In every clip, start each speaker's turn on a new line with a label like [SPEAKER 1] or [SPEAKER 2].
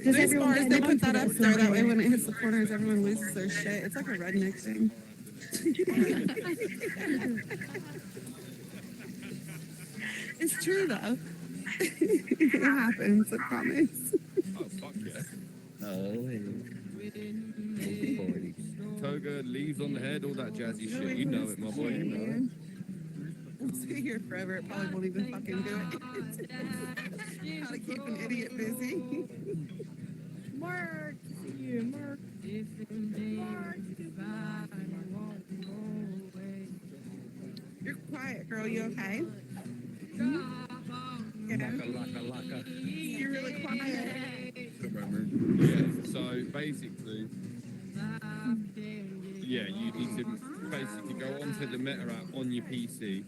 [SPEAKER 1] Does everyone get they put that up there that way when it hits the corners, everyone loses their shit. It's like a redneck thing. It's true though. It happens, I promise.
[SPEAKER 2] Oh, fuck yeah.
[SPEAKER 3] Oh, hey.
[SPEAKER 2] Toga, leaves on the head, all that jazzy shit. You know it, my boy. You know it.
[SPEAKER 1] We'll stay here forever. It probably won't even fucking do it. How to keep an idiot busy.
[SPEAKER 4] Mark, see you, Mark.
[SPEAKER 1] You're quiet, girl. You okay?
[SPEAKER 3] Laka.
[SPEAKER 1] You're really quiet.
[SPEAKER 2] Yeah, so basically, yeah, you need to basically go onto the Meta app on your PC,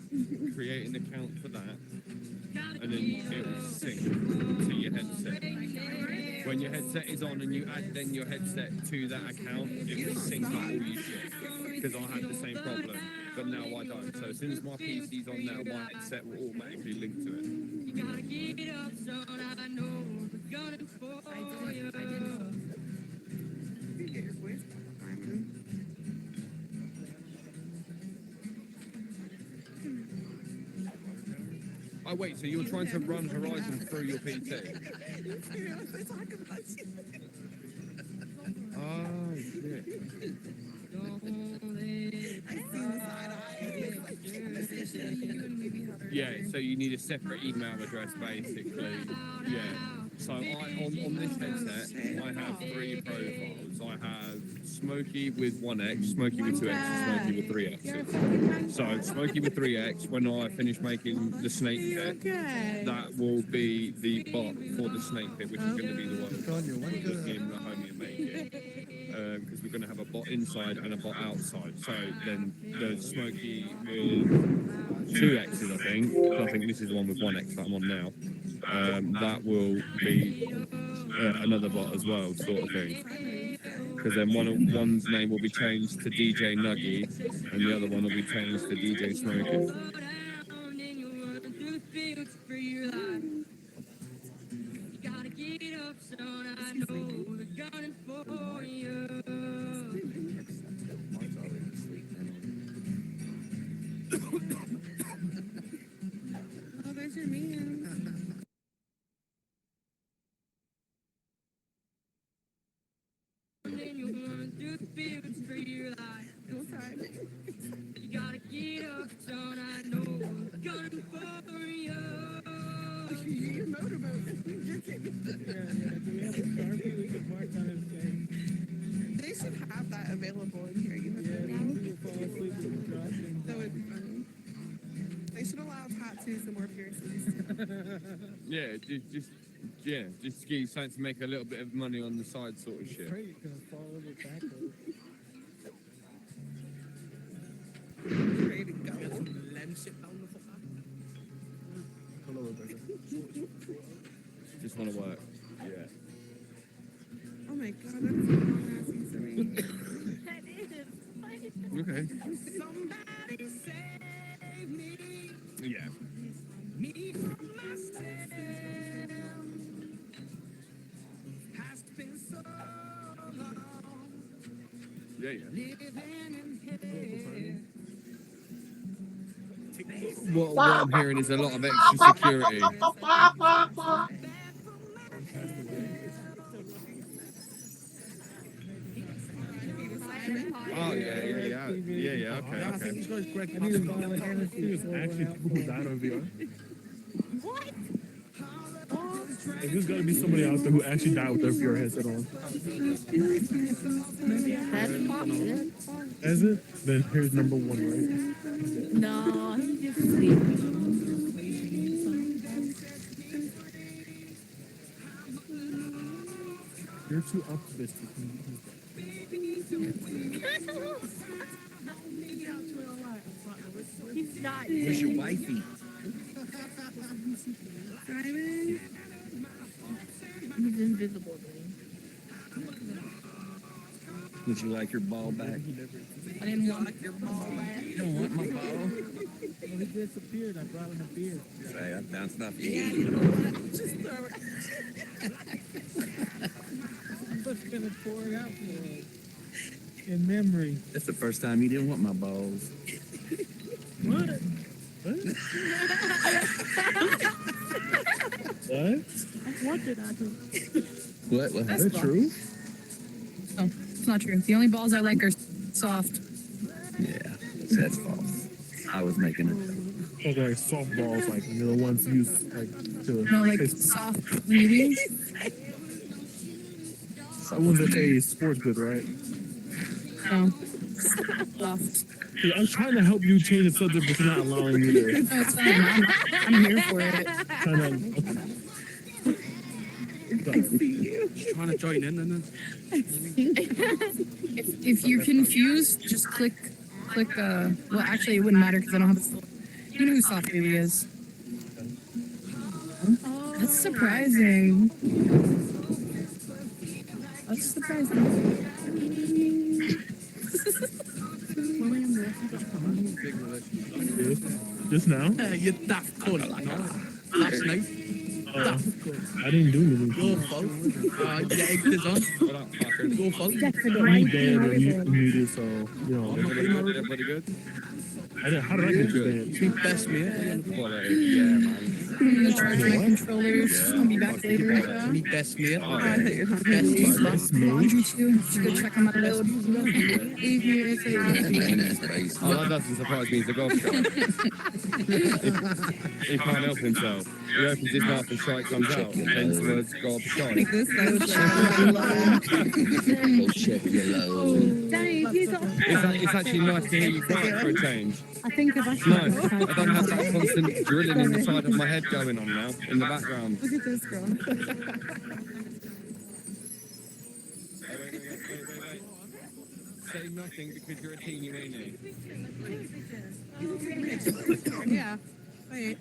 [SPEAKER 2] create an account for that, and then it will sync to your headset. When your headset is on and you add then your headset to that account, it will sync up all your shit. Because I had the same problem, but now I don't. So as soon as my PC's on now, my headset will automatically link to it.
[SPEAKER 1] Get your voice back.
[SPEAKER 2] Oh wait, so you're trying to run Horizon through your PC? Oh shit. Yeah, so you need a separate email address basically. Yeah. So on this headset, I have 3 profiles. I have Smokey with 1X, Smokey with 2X, and Smokey with 3X. So Smokey with 3X, when I finish making the snake pit, that will be the bot for the snake pit, which is going to be the one that's in the homie and make it. Because we're going to have a bot inside and a bot outside. So then the Smokey with 2X's, I think this is the one with 1X that I'm on now. That will be another bot as well, sort of thing. Because then one's name will be changed to DJ Nuggy, and the other one will be changed to DJ Smokey.
[SPEAKER 1] Oh, there's your man. You're motivated. They should have that available in here. You know what I mean? That would be funny. They should allow tattoos and more piercings.
[SPEAKER 2] Yeah, just give you something to make a little bit of money on the side, sort of shit.
[SPEAKER 1] Ready to go.
[SPEAKER 2] Just want to work. Yeah.
[SPEAKER 1] Oh my god, that's so nasty to me.
[SPEAKER 2] Okay.
[SPEAKER 1] Somebody save me.
[SPEAKER 2] Yeah.
[SPEAKER 1] Me from myself. Has been so long.
[SPEAKER 2] Yeah. What I'm hearing is a lot of extra security. Oh yeah, okay.
[SPEAKER 3] Actually, people who died on VR. What? There's got to be somebody out there who actually died with their VR headset on.
[SPEAKER 4] That's possible.
[SPEAKER 3] Is it? Then here's number 1, right?
[SPEAKER 4] No, he's just sleeping.
[SPEAKER 3] You're too optimistic.
[SPEAKER 4] He's not.
[SPEAKER 3] Where's your wifey?
[SPEAKER 4] He's invisible, dude.
[SPEAKER 3] Would you like your ball back?
[SPEAKER 4] I didn't want your ball back.
[SPEAKER 3] You don't want my ball? Oh, he disappeared. I brought him a beer.
[SPEAKER 5] Say, I found stuff.
[SPEAKER 1] Yeah,
[SPEAKER 5] Yeah.
[SPEAKER 1] you know what? Just throw it.
[SPEAKER 3] I'm just gonna pour it out for him. In memory.
[SPEAKER 5] That's the first time you didn't want my balls.
[SPEAKER 3] What? What? What?
[SPEAKER 4] What did I do?
[SPEAKER 5] What? What?
[SPEAKER 3] Is that true?
[SPEAKER 6] No, it's not true. The only balls I like are soft.
[SPEAKER 5] Yeah, that's false. I was making it.
[SPEAKER 3] Okay, softballs, like the ones used like to.
[SPEAKER 6] No, like soft mediums.
[SPEAKER 3] I was a sports good, right?
[SPEAKER 6] No. Soft.
[SPEAKER 3] Yeah, I'm trying to help you change the subject, but you're not allowing me to.
[SPEAKER 6] No, it's fine. I'm here for it.
[SPEAKER 3] Kind of.
[SPEAKER 5] Trying to join in, and
[SPEAKER 6] If you're confused, just click. Well, actually, it wouldn't matter because I don't have it. You know who Soft Baby is. That's surprising. That's surprising.
[SPEAKER 3] Just now?
[SPEAKER 5] you daft cunt. Last night,
[SPEAKER 3] I didn't do anything.
[SPEAKER 5] your fault. Your egg is on.
[SPEAKER 2] What up, fucker?
[SPEAKER 5] Your fault.
[SPEAKER 3] I'm dead and you muted, so, you know.
[SPEAKER 2] Everybody good?
[SPEAKER 3] How did I get you dead?
[SPEAKER 5] It's my best mate.
[SPEAKER 2] Quality. Yeah, man.
[SPEAKER 6] I'm gonna charge my controllers. I'll be back later.
[SPEAKER 5] My best mate.
[SPEAKER 1] Oh, I hate your
[SPEAKER 5] Best
[SPEAKER 6] These
[SPEAKER 5] mate.
[SPEAKER 6] lost laundry too. Should go check them out.
[SPEAKER 2] Well, that doesn't surprise me. He's a golf guy. He can't help himself. He opens his mouth and shite comes out. Hence the words golf shite.
[SPEAKER 1] this
[SPEAKER 5] Go check your load.
[SPEAKER 4] Danny, if you got.
[SPEAKER 2] It's actually nice to hear you cry for a change.
[SPEAKER 4] I think if I
[SPEAKER 2] No, I don't have that constant drilling in the side of my head going on now in the background.
[SPEAKER 1] Look at this girl.
[SPEAKER 2] Say nothing because you're a teeny weenie.
[SPEAKER 1] Yeah. Wait.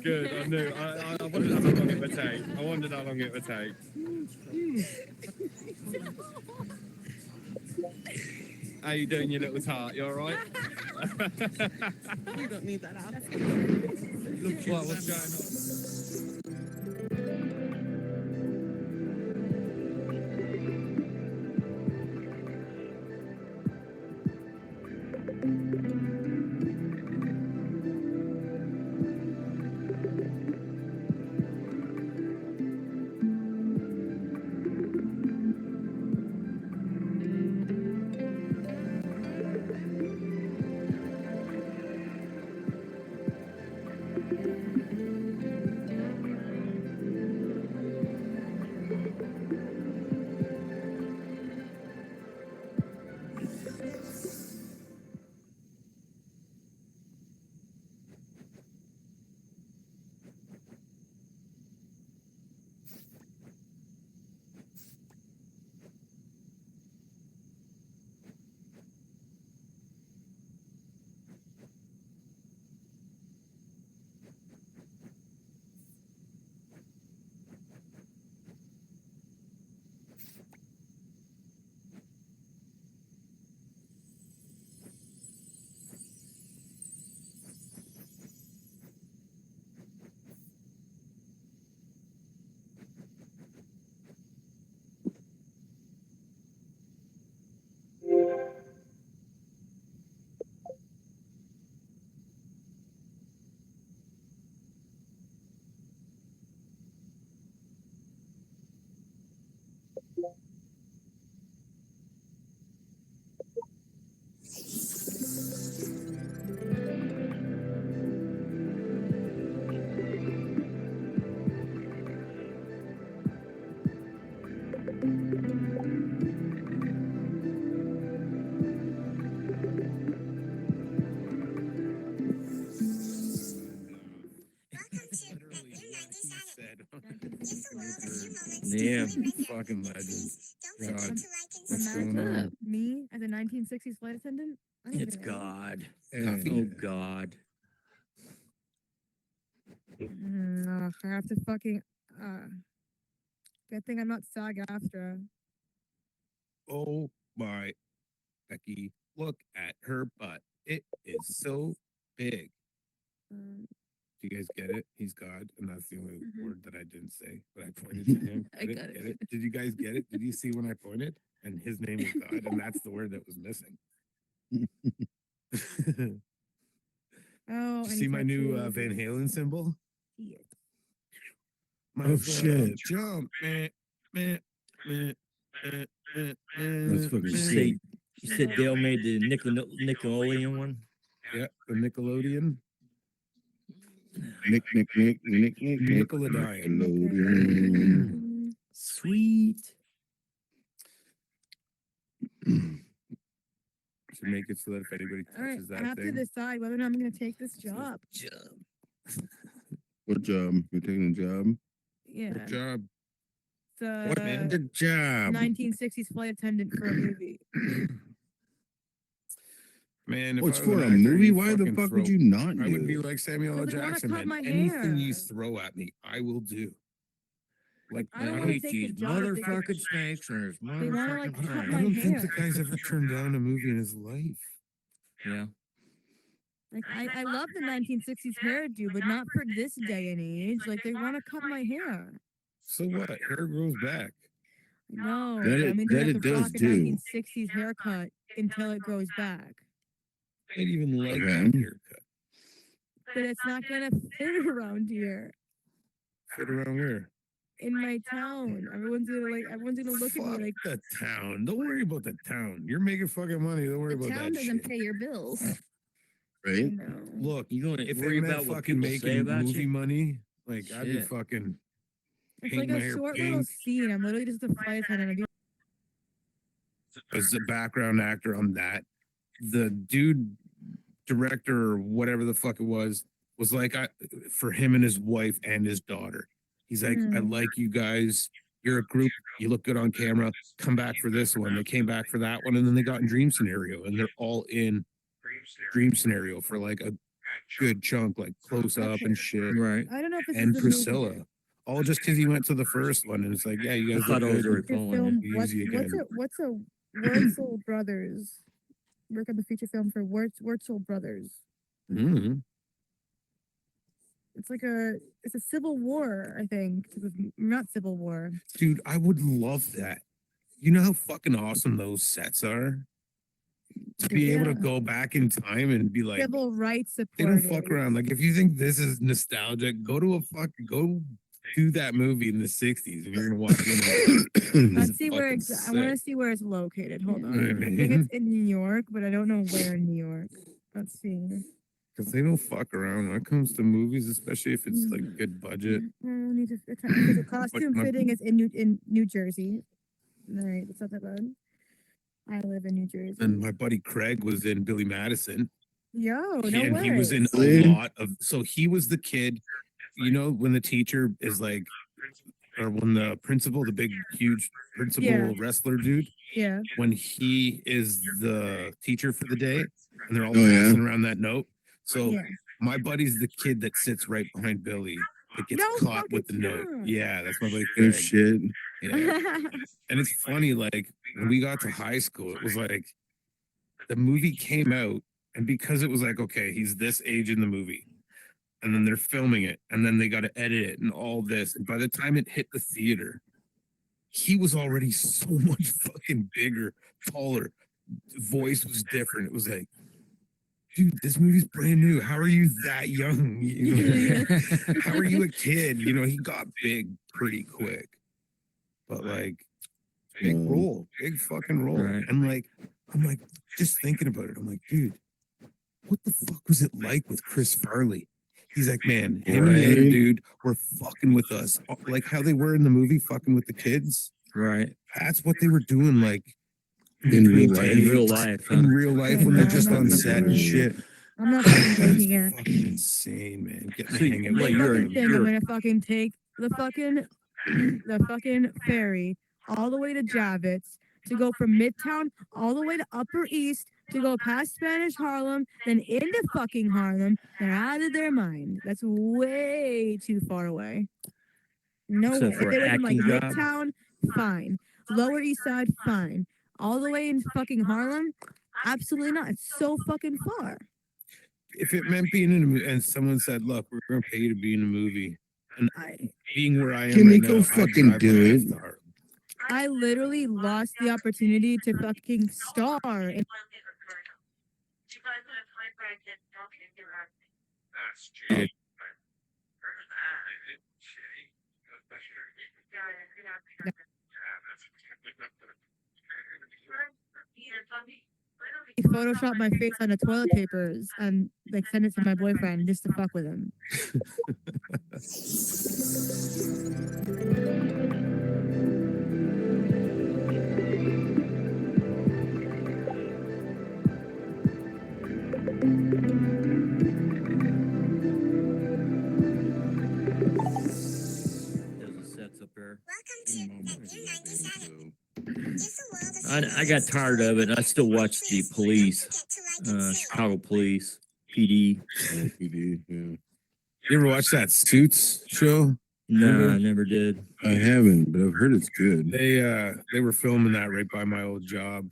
[SPEAKER 2] Good. I knew. I wondered how long it would take. I wondered how long it would take. How you doing, you little tart? You alright?
[SPEAKER 1] You don't need that out.
[SPEAKER 2] What, what's going on?
[SPEAKER 5] Damn, fucking legend. God, what's going on?
[SPEAKER 4] Me as a 1960s flight attendant? I don't
[SPEAKER 5] It's
[SPEAKER 4] even know.
[SPEAKER 5] God.
[SPEAKER 3] Coffee.
[SPEAKER 5] Oh God.
[SPEAKER 4] I have to fucking. Good thing I'm not SAG-AFTRA.
[SPEAKER 7] Oh my, Becky, look at her butt. It is so big.
[SPEAKER 4] Um,
[SPEAKER 7] Do you guys get it? He's God, and that's the only
[SPEAKER 4] Mhm.
[SPEAKER 7] word that I didn't say, but I pointed to him.
[SPEAKER 6] I
[SPEAKER 7] Get
[SPEAKER 6] got it.
[SPEAKER 7] Get it? Did you guys get it? Did you see when I pointed? And his name is God, and that's the word that was missing. Did
[SPEAKER 4] oh,
[SPEAKER 7] you
[SPEAKER 4] and
[SPEAKER 7] see my new
[SPEAKER 4] tattoos.
[SPEAKER 7] Van Halen symbol?
[SPEAKER 4] Yeah.
[SPEAKER 7] My
[SPEAKER 8] shit.
[SPEAKER 7] Jump, man, man, man, man, man,
[SPEAKER 8] That's fucking
[SPEAKER 5] You
[SPEAKER 7] man.
[SPEAKER 5] say you said Dale made the Nickelodeon one.
[SPEAKER 7] Yeah, the Nickelodeon.
[SPEAKER 8] Nick.
[SPEAKER 7] Nickelodeon.
[SPEAKER 8] Nickelodeon.
[SPEAKER 4] Mm,
[SPEAKER 5] Sweet.
[SPEAKER 7] Should make it so that if anybody
[SPEAKER 4] all right,
[SPEAKER 7] touches
[SPEAKER 4] I
[SPEAKER 7] that
[SPEAKER 4] have to
[SPEAKER 7] thing,
[SPEAKER 4] decide whether or not I'm going to take this job.
[SPEAKER 8] What job? You're taking a job?
[SPEAKER 4] Yeah.
[SPEAKER 7] good job.
[SPEAKER 4] It's
[SPEAKER 7] What, man?
[SPEAKER 8] Good job.
[SPEAKER 4] 1960s flight attendant for a movie.
[SPEAKER 7] Man, if
[SPEAKER 8] Oh, it's
[SPEAKER 7] I was
[SPEAKER 8] for
[SPEAKER 7] an
[SPEAKER 8] a
[SPEAKER 7] actor,
[SPEAKER 8] movie?
[SPEAKER 7] you'd
[SPEAKER 8] Why the
[SPEAKER 7] fucking
[SPEAKER 8] fuck would
[SPEAKER 7] throw-
[SPEAKER 8] you not
[SPEAKER 7] I would be
[SPEAKER 8] do?
[SPEAKER 7] like Samuel L.
[SPEAKER 4] Because they wanna
[SPEAKER 7] Jackson,
[SPEAKER 4] cut
[SPEAKER 7] man.
[SPEAKER 4] my
[SPEAKER 7] Anything you
[SPEAKER 4] hair.
[SPEAKER 7] throw at me, I will do. Like,
[SPEAKER 4] I don't
[SPEAKER 5] I
[SPEAKER 4] wanna
[SPEAKER 5] hate
[SPEAKER 4] take the
[SPEAKER 5] these
[SPEAKER 4] job if they could-
[SPEAKER 5] motherfucking snakes and this
[SPEAKER 4] They wanna, like,
[SPEAKER 5] motherfucking
[SPEAKER 4] cut
[SPEAKER 5] thing.
[SPEAKER 4] my
[SPEAKER 7] I don't think the
[SPEAKER 4] hair.
[SPEAKER 7] guy's ever turned down a movie in his life.
[SPEAKER 5] Yeah.
[SPEAKER 4] Like I love the 1960s hairdo, but not for this day and age. Like they want to cut my hair.
[SPEAKER 7] So what? Hair grows back.
[SPEAKER 4] No,
[SPEAKER 8] That
[SPEAKER 4] I
[SPEAKER 8] it-
[SPEAKER 4] mean
[SPEAKER 8] that
[SPEAKER 4] have
[SPEAKER 8] it
[SPEAKER 4] to
[SPEAKER 8] does
[SPEAKER 4] rock a
[SPEAKER 8] do.
[SPEAKER 4] 1960s haircut until it grows back.
[SPEAKER 7] I didn't even like
[SPEAKER 8] Okay.
[SPEAKER 7] that haircut.
[SPEAKER 4] But it's not gonna fit around here
[SPEAKER 7] Fit around where?
[SPEAKER 4] in my town. Everyone's gonna look at
[SPEAKER 7] Fuck
[SPEAKER 4] me like
[SPEAKER 7] the town. Don't worry about the town. You're making fucking money. Don't worry
[SPEAKER 6] The
[SPEAKER 7] about
[SPEAKER 6] town
[SPEAKER 7] that
[SPEAKER 6] doesn't
[SPEAKER 7] shit.
[SPEAKER 6] pay your bills.
[SPEAKER 4] you
[SPEAKER 8] Right?
[SPEAKER 4] know.
[SPEAKER 7] Look,
[SPEAKER 5] You gonna
[SPEAKER 7] if
[SPEAKER 5] worry
[SPEAKER 7] it meant
[SPEAKER 5] about what
[SPEAKER 7] fucking
[SPEAKER 5] people say
[SPEAKER 7] making
[SPEAKER 5] about
[SPEAKER 7] movie
[SPEAKER 5] you?
[SPEAKER 7] money, like I'd be
[SPEAKER 5] Shit.
[SPEAKER 7] fucking
[SPEAKER 4] It's
[SPEAKER 7] paint
[SPEAKER 4] like
[SPEAKER 7] my
[SPEAKER 4] a
[SPEAKER 7] hair
[SPEAKER 4] short little
[SPEAKER 7] pink.
[SPEAKER 4] scene. I'm literally just a flight attendant.
[SPEAKER 7] As a background actor on that. The dude director or whatever the fuck it was like for him and his wife and his daughter. He's like, I
[SPEAKER 4] Hmm.
[SPEAKER 7] like you guys. You're a group. You look good on camera. Come back for this one. They came back for that one, and then they got in Dream Scenario, and they're all in Dream Scenario for like a good chunk, like close up and shit.
[SPEAKER 5] Right.
[SPEAKER 4] I don't know if this
[SPEAKER 7] And
[SPEAKER 4] is a movie.
[SPEAKER 7] Priscilla, all just because he went to the first one, and it's like, yeah, you
[SPEAKER 5] I
[SPEAKER 7] guys
[SPEAKER 5] thought
[SPEAKER 7] look
[SPEAKER 5] it was
[SPEAKER 7] good.
[SPEAKER 5] a
[SPEAKER 4] Feature
[SPEAKER 5] recall.
[SPEAKER 4] film.
[SPEAKER 5] Yeah.
[SPEAKER 4] What's
[SPEAKER 7] Easy again.
[SPEAKER 4] a Wurzel Brothers? Work on the feature film for Wurzel Brothers.
[SPEAKER 7] Mhm.
[SPEAKER 4] It's like it's a Civil War, I think. Not Civil War.
[SPEAKER 7] Dude, I would love that. You know how fucking awesome those sets are? To be able to
[SPEAKER 4] Yeah.
[SPEAKER 7] go back in time and be like,
[SPEAKER 4] Civil rights
[SPEAKER 7] they
[SPEAKER 4] supporters.
[SPEAKER 7] don't fuck around. Like, if you think this is nostalgic, go do that movie in the 60s and you're gonna watch it.
[SPEAKER 4] Let's see where I want to see where it's located. Hold on. I think it's in New York, but I don't know where in New York. Let's see.
[SPEAKER 7] Because they don't fuck around when it comes to movies, especially if it's like good budget.
[SPEAKER 4] Need to, because the costume
[SPEAKER 7] my-
[SPEAKER 4] fitting is in New Jersey. All right, it's not that bad. I live in New Jersey.
[SPEAKER 7] And my buddy Craig was in Billy Madison.
[SPEAKER 4] Yo, no
[SPEAKER 7] And
[SPEAKER 4] way.
[SPEAKER 7] he was in a
[SPEAKER 8] Really?
[SPEAKER 7] lot of, so he was the kid, you know, when the teacher is like, or when the principal, the big, huge principal
[SPEAKER 4] Yeah.
[SPEAKER 7] wrestler dude,
[SPEAKER 4] Yeah.
[SPEAKER 7] when he is the teacher for the day and they're all
[SPEAKER 8] Oh, yeah.
[SPEAKER 7] passing around that note. So
[SPEAKER 4] Yeah.
[SPEAKER 7] my buddy's the kid that sits right behind Billy that gets
[SPEAKER 4] No
[SPEAKER 7] caught with the
[SPEAKER 4] fucking
[SPEAKER 7] note.
[SPEAKER 4] time.
[SPEAKER 7] Yeah, that's my buddy
[SPEAKER 8] Oh
[SPEAKER 7] Craig.
[SPEAKER 8] shit.
[SPEAKER 7] Yeah. And it's funny, like when we got to high school, it was like the movie came out, and because it was like, okay, he's this age in the movie, and then they're filming it, and then they got to edit it and all this. And by the time it hit the theater, he was already so much fucking bigger, taller. Voice was different. It was like, dude, this movie's brand new. How are you that young? You know, how are you a kid? You know, he got big pretty quick. But like, big role, big fucking role.
[SPEAKER 5] Right.
[SPEAKER 7] And like, I'm like, just thinking about it. I'm like, dude, what the fuck was it like with Chris Farley? He's like, man, him and the other
[SPEAKER 8] Right.
[SPEAKER 7] dude were fucking with us. Like how they were in the movie, fucking with the kids.
[SPEAKER 5] Right.
[SPEAKER 7] That's what they were doing, like
[SPEAKER 8] In real
[SPEAKER 7] between
[SPEAKER 8] life.
[SPEAKER 5] In
[SPEAKER 7] takes,
[SPEAKER 5] real life. Huh?
[SPEAKER 7] in real life when they're just on set and shit.
[SPEAKER 4] I'm not fucking
[SPEAKER 7] That's
[SPEAKER 4] taking it.
[SPEAKER 7] fucking insane, man. Get
[SPEAKER 5] So
[SPEAKER 7] the
[SPEAKER 5] you-
[SPEAKER 7] hang of
[SPEAKER 5] what,
[SPEAKER 7] it.
[SPEAKER 5] you're-
[SPEAKER 4] Fucking thing, I'm gonna fucking take the fucking ferry all the way to Javits to go from Midtown all the way to Upper East to go past Spanish Harlem, then into fucking Harlem. They're out of their mind. That's way too far away. No
[SPEAKER 5] So
[SPEAKER 4] way.
[SPEAKER 5] for
[SPEAKER 4] If they
[SPEAKER 5] an
[SPEAKER 4] live in like
[SPEAKER 5] acting job?
[SPEAKER 4] Midtown, fine. Lower East Side, fine. All the way in fucking Harlem, absolutely not. It's so fucking far.
[SPEAKER 7] if it meant being in a movie, and someone said, "Look, we're gonna pay you to be in a movie," and being where I am
[SPEAKER 8] Can
[SPEAKER 7] right
[SPEAKER 8] they go
[SPEAKER 7] now, I'd
[SPEAKER 8] fucking
[SPEAKER 7] drive
[SPEAKER 8] do
[SPEAKER 7] my ass
[SPEAKER 8] it?
[SPEAKER 7] to Harlem.
[SPEAKER 4] I literally lost the opportunity to fucking star in
[SPEAKER 7] Shit.
[SPEAKER 4] Photoshop my face on the toilet papers and like send it to my boyfriend just to fuck with him.
[SPEAKER 9] There's a sets up there. I got tired of it. I still watch the police, Chicago Police, PD.
[SPEAKER 8] LPD, yeah.
[SPEAKER 7] You ever watch that Suits show?
[SPEAKER 9] No, I never did.
[SPEAKER 8] I haven't, but I've heard it's good.
[SPEAKER 7] They were filming that right by my old job.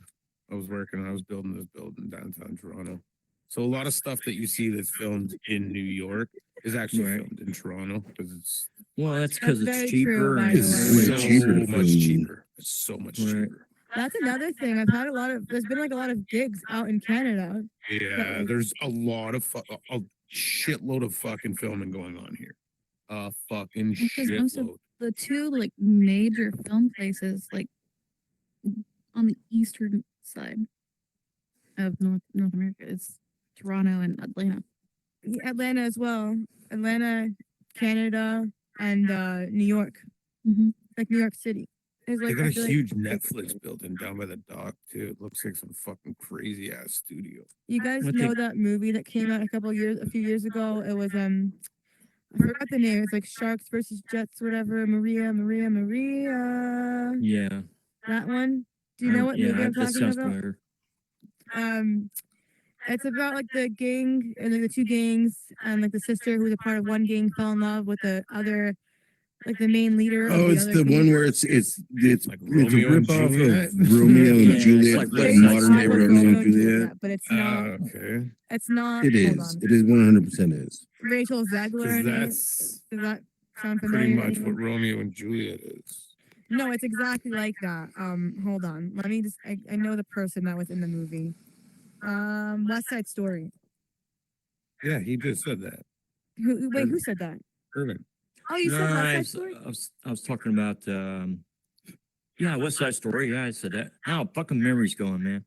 [SPEAKER 7] I was building this building downtown Toronto. So a lot of stuff that you see that's filmed in New York is actually
[SPEAKER 9] Right.
[SPEAKER 7] filmed in Toronto because it's
[SPEAKER 9] Well, that's because
[SPEAKER 4] That's
[SPEAKER 9] it's
[SPEAKER 4] very true,
[SPEAKER 9] cheaper.
[SPEAKER 4] by
[SPEAKER 9] and
[SPEAKER 4] the
[SPEAKER 8] It's
[SPEAKER 4] way.
[SPEAKER 8] way cheaper to
[SPEAKER 7] much
[SPEAKER 8] film.
[SPEAKER 7] cheaper. It's so much
[SPEAKER 9] Right.
[SPEAKER 7] cheaper.
[SPEAKER 4] That's another thing. I've had there's been like a lot of gigs out in Canada.
[SPEAKER 7] Yeah, there's a lot of a shitload of fucking filming going on here. A fucking
[SPEAKER 6] Because most of
[SPEAKER 7] shitload.
[SPEAKER 6] the two like major film places, like on the eastern side of North America, is Toronto and Atlanta.
[SPEAKER 4] Atlanta as well. Atlanta, Canada, and New York.
[SPEAKER 6] Mhm.
[SPEAKER 4] Like New York City. Is
[SPEAKER 7] They
[SPEAKER 4] like,
[SPEAKER 7] got
[SPEAKER 4] I
[SPEAKER 7] a
[SPEAKER 4] feel like
[SPEAKER 7] huge Netflix building down by the dock too. It looks like some fucking crazy ass studio.
[SPEAKER 4] you guys
[SPEAKER 9] I
[SPEAKER 4] know
[SPEAKER 9] think-
[SPEAKER 4] that movie that came out a few years ago. It was I forgot the name. It's like Sharks versus Jets, whatever. Maria.
[SPEAKER 9] Yeah.
[SPEAKER 4] That one. Do you know what movie I'm
[SPEAKER 9] that
[SPEAKER 4] talking
[SPEAKER 9] sounds
[SPEAKER 4] about?
[SPEAKER 9] familiar.
[SPEAKER 4] It's about like the gang and like the two gangs and like the sister who's a part of one gang fell in love with the other, like the main leader.
[SPEAKER 8] Oh,
[SPEAKER 4] of
[SPEAKER 8] it's
[SPEAKER 4] other
[SPEAKER 8] the
[SPEAKER 4] gang.
[SPEAKER 8] one where it's
[SPEAKER 7] Like
[SPEAKER 8] a
[SPEAKER 7] Romeo and
[SPEAKER 8] ripoff
[SPEAKER 7] Juliet?
[SPEAKER 8] of Romeo and
[SPEAKER 9] Yeah, it's
[SPEAKER 8] Juliet,
[SPEAKER 9] like
[SPEAKER 8] like
[SPEAKER 9] West Side
[SPEAKER 8] modern day
[SPEAKER 9] Story.
[SPEAKER 8] Romeo and Juliet.
[SPEAKER 4] but it's not.
[SPEAKER 7] Okay.
[SPEAKER 4] It's not.
[SPEAKER 8] It
[SPEAKER 4] hold
[SPEAKER 8] is.
[SPEAKER 4] on.
[SPEAKER 8] It is 100% is.
[SPEAKER 4] Rachel Zegler.
[SPEAKER 7] Because
[SPEAKER 4] in it.
[SPEAKER 7] that's
[SPEAKER 4] Does that sound
[SPEAKER 7] pretty
[SPEAKER 4] familiar? to
[SPEAKER 7] much
[SPEAKER 4] anyone?
[SPEAKER 7] what Romeo and Juliet is.
[SPEAKER 4] No, it's exactly like that. Hold on. Let me just. I know the person that was in the movie. West Side Story.
[SPEAKER 7] Yeah, he just said that.
[SPEAKER 4] Who said that?
[SPEAKER 7] Irving.
[SPEAKER 4] Oh, you said West
[SPEAKER 9] I
[SPEAKER 4] Side
[SPEAKER 9] was,
[SPEAKER 4] Story.
[SPEAKER 9] I was talking about West Side Story. Yeah, I said that. How fucking memory's going, man.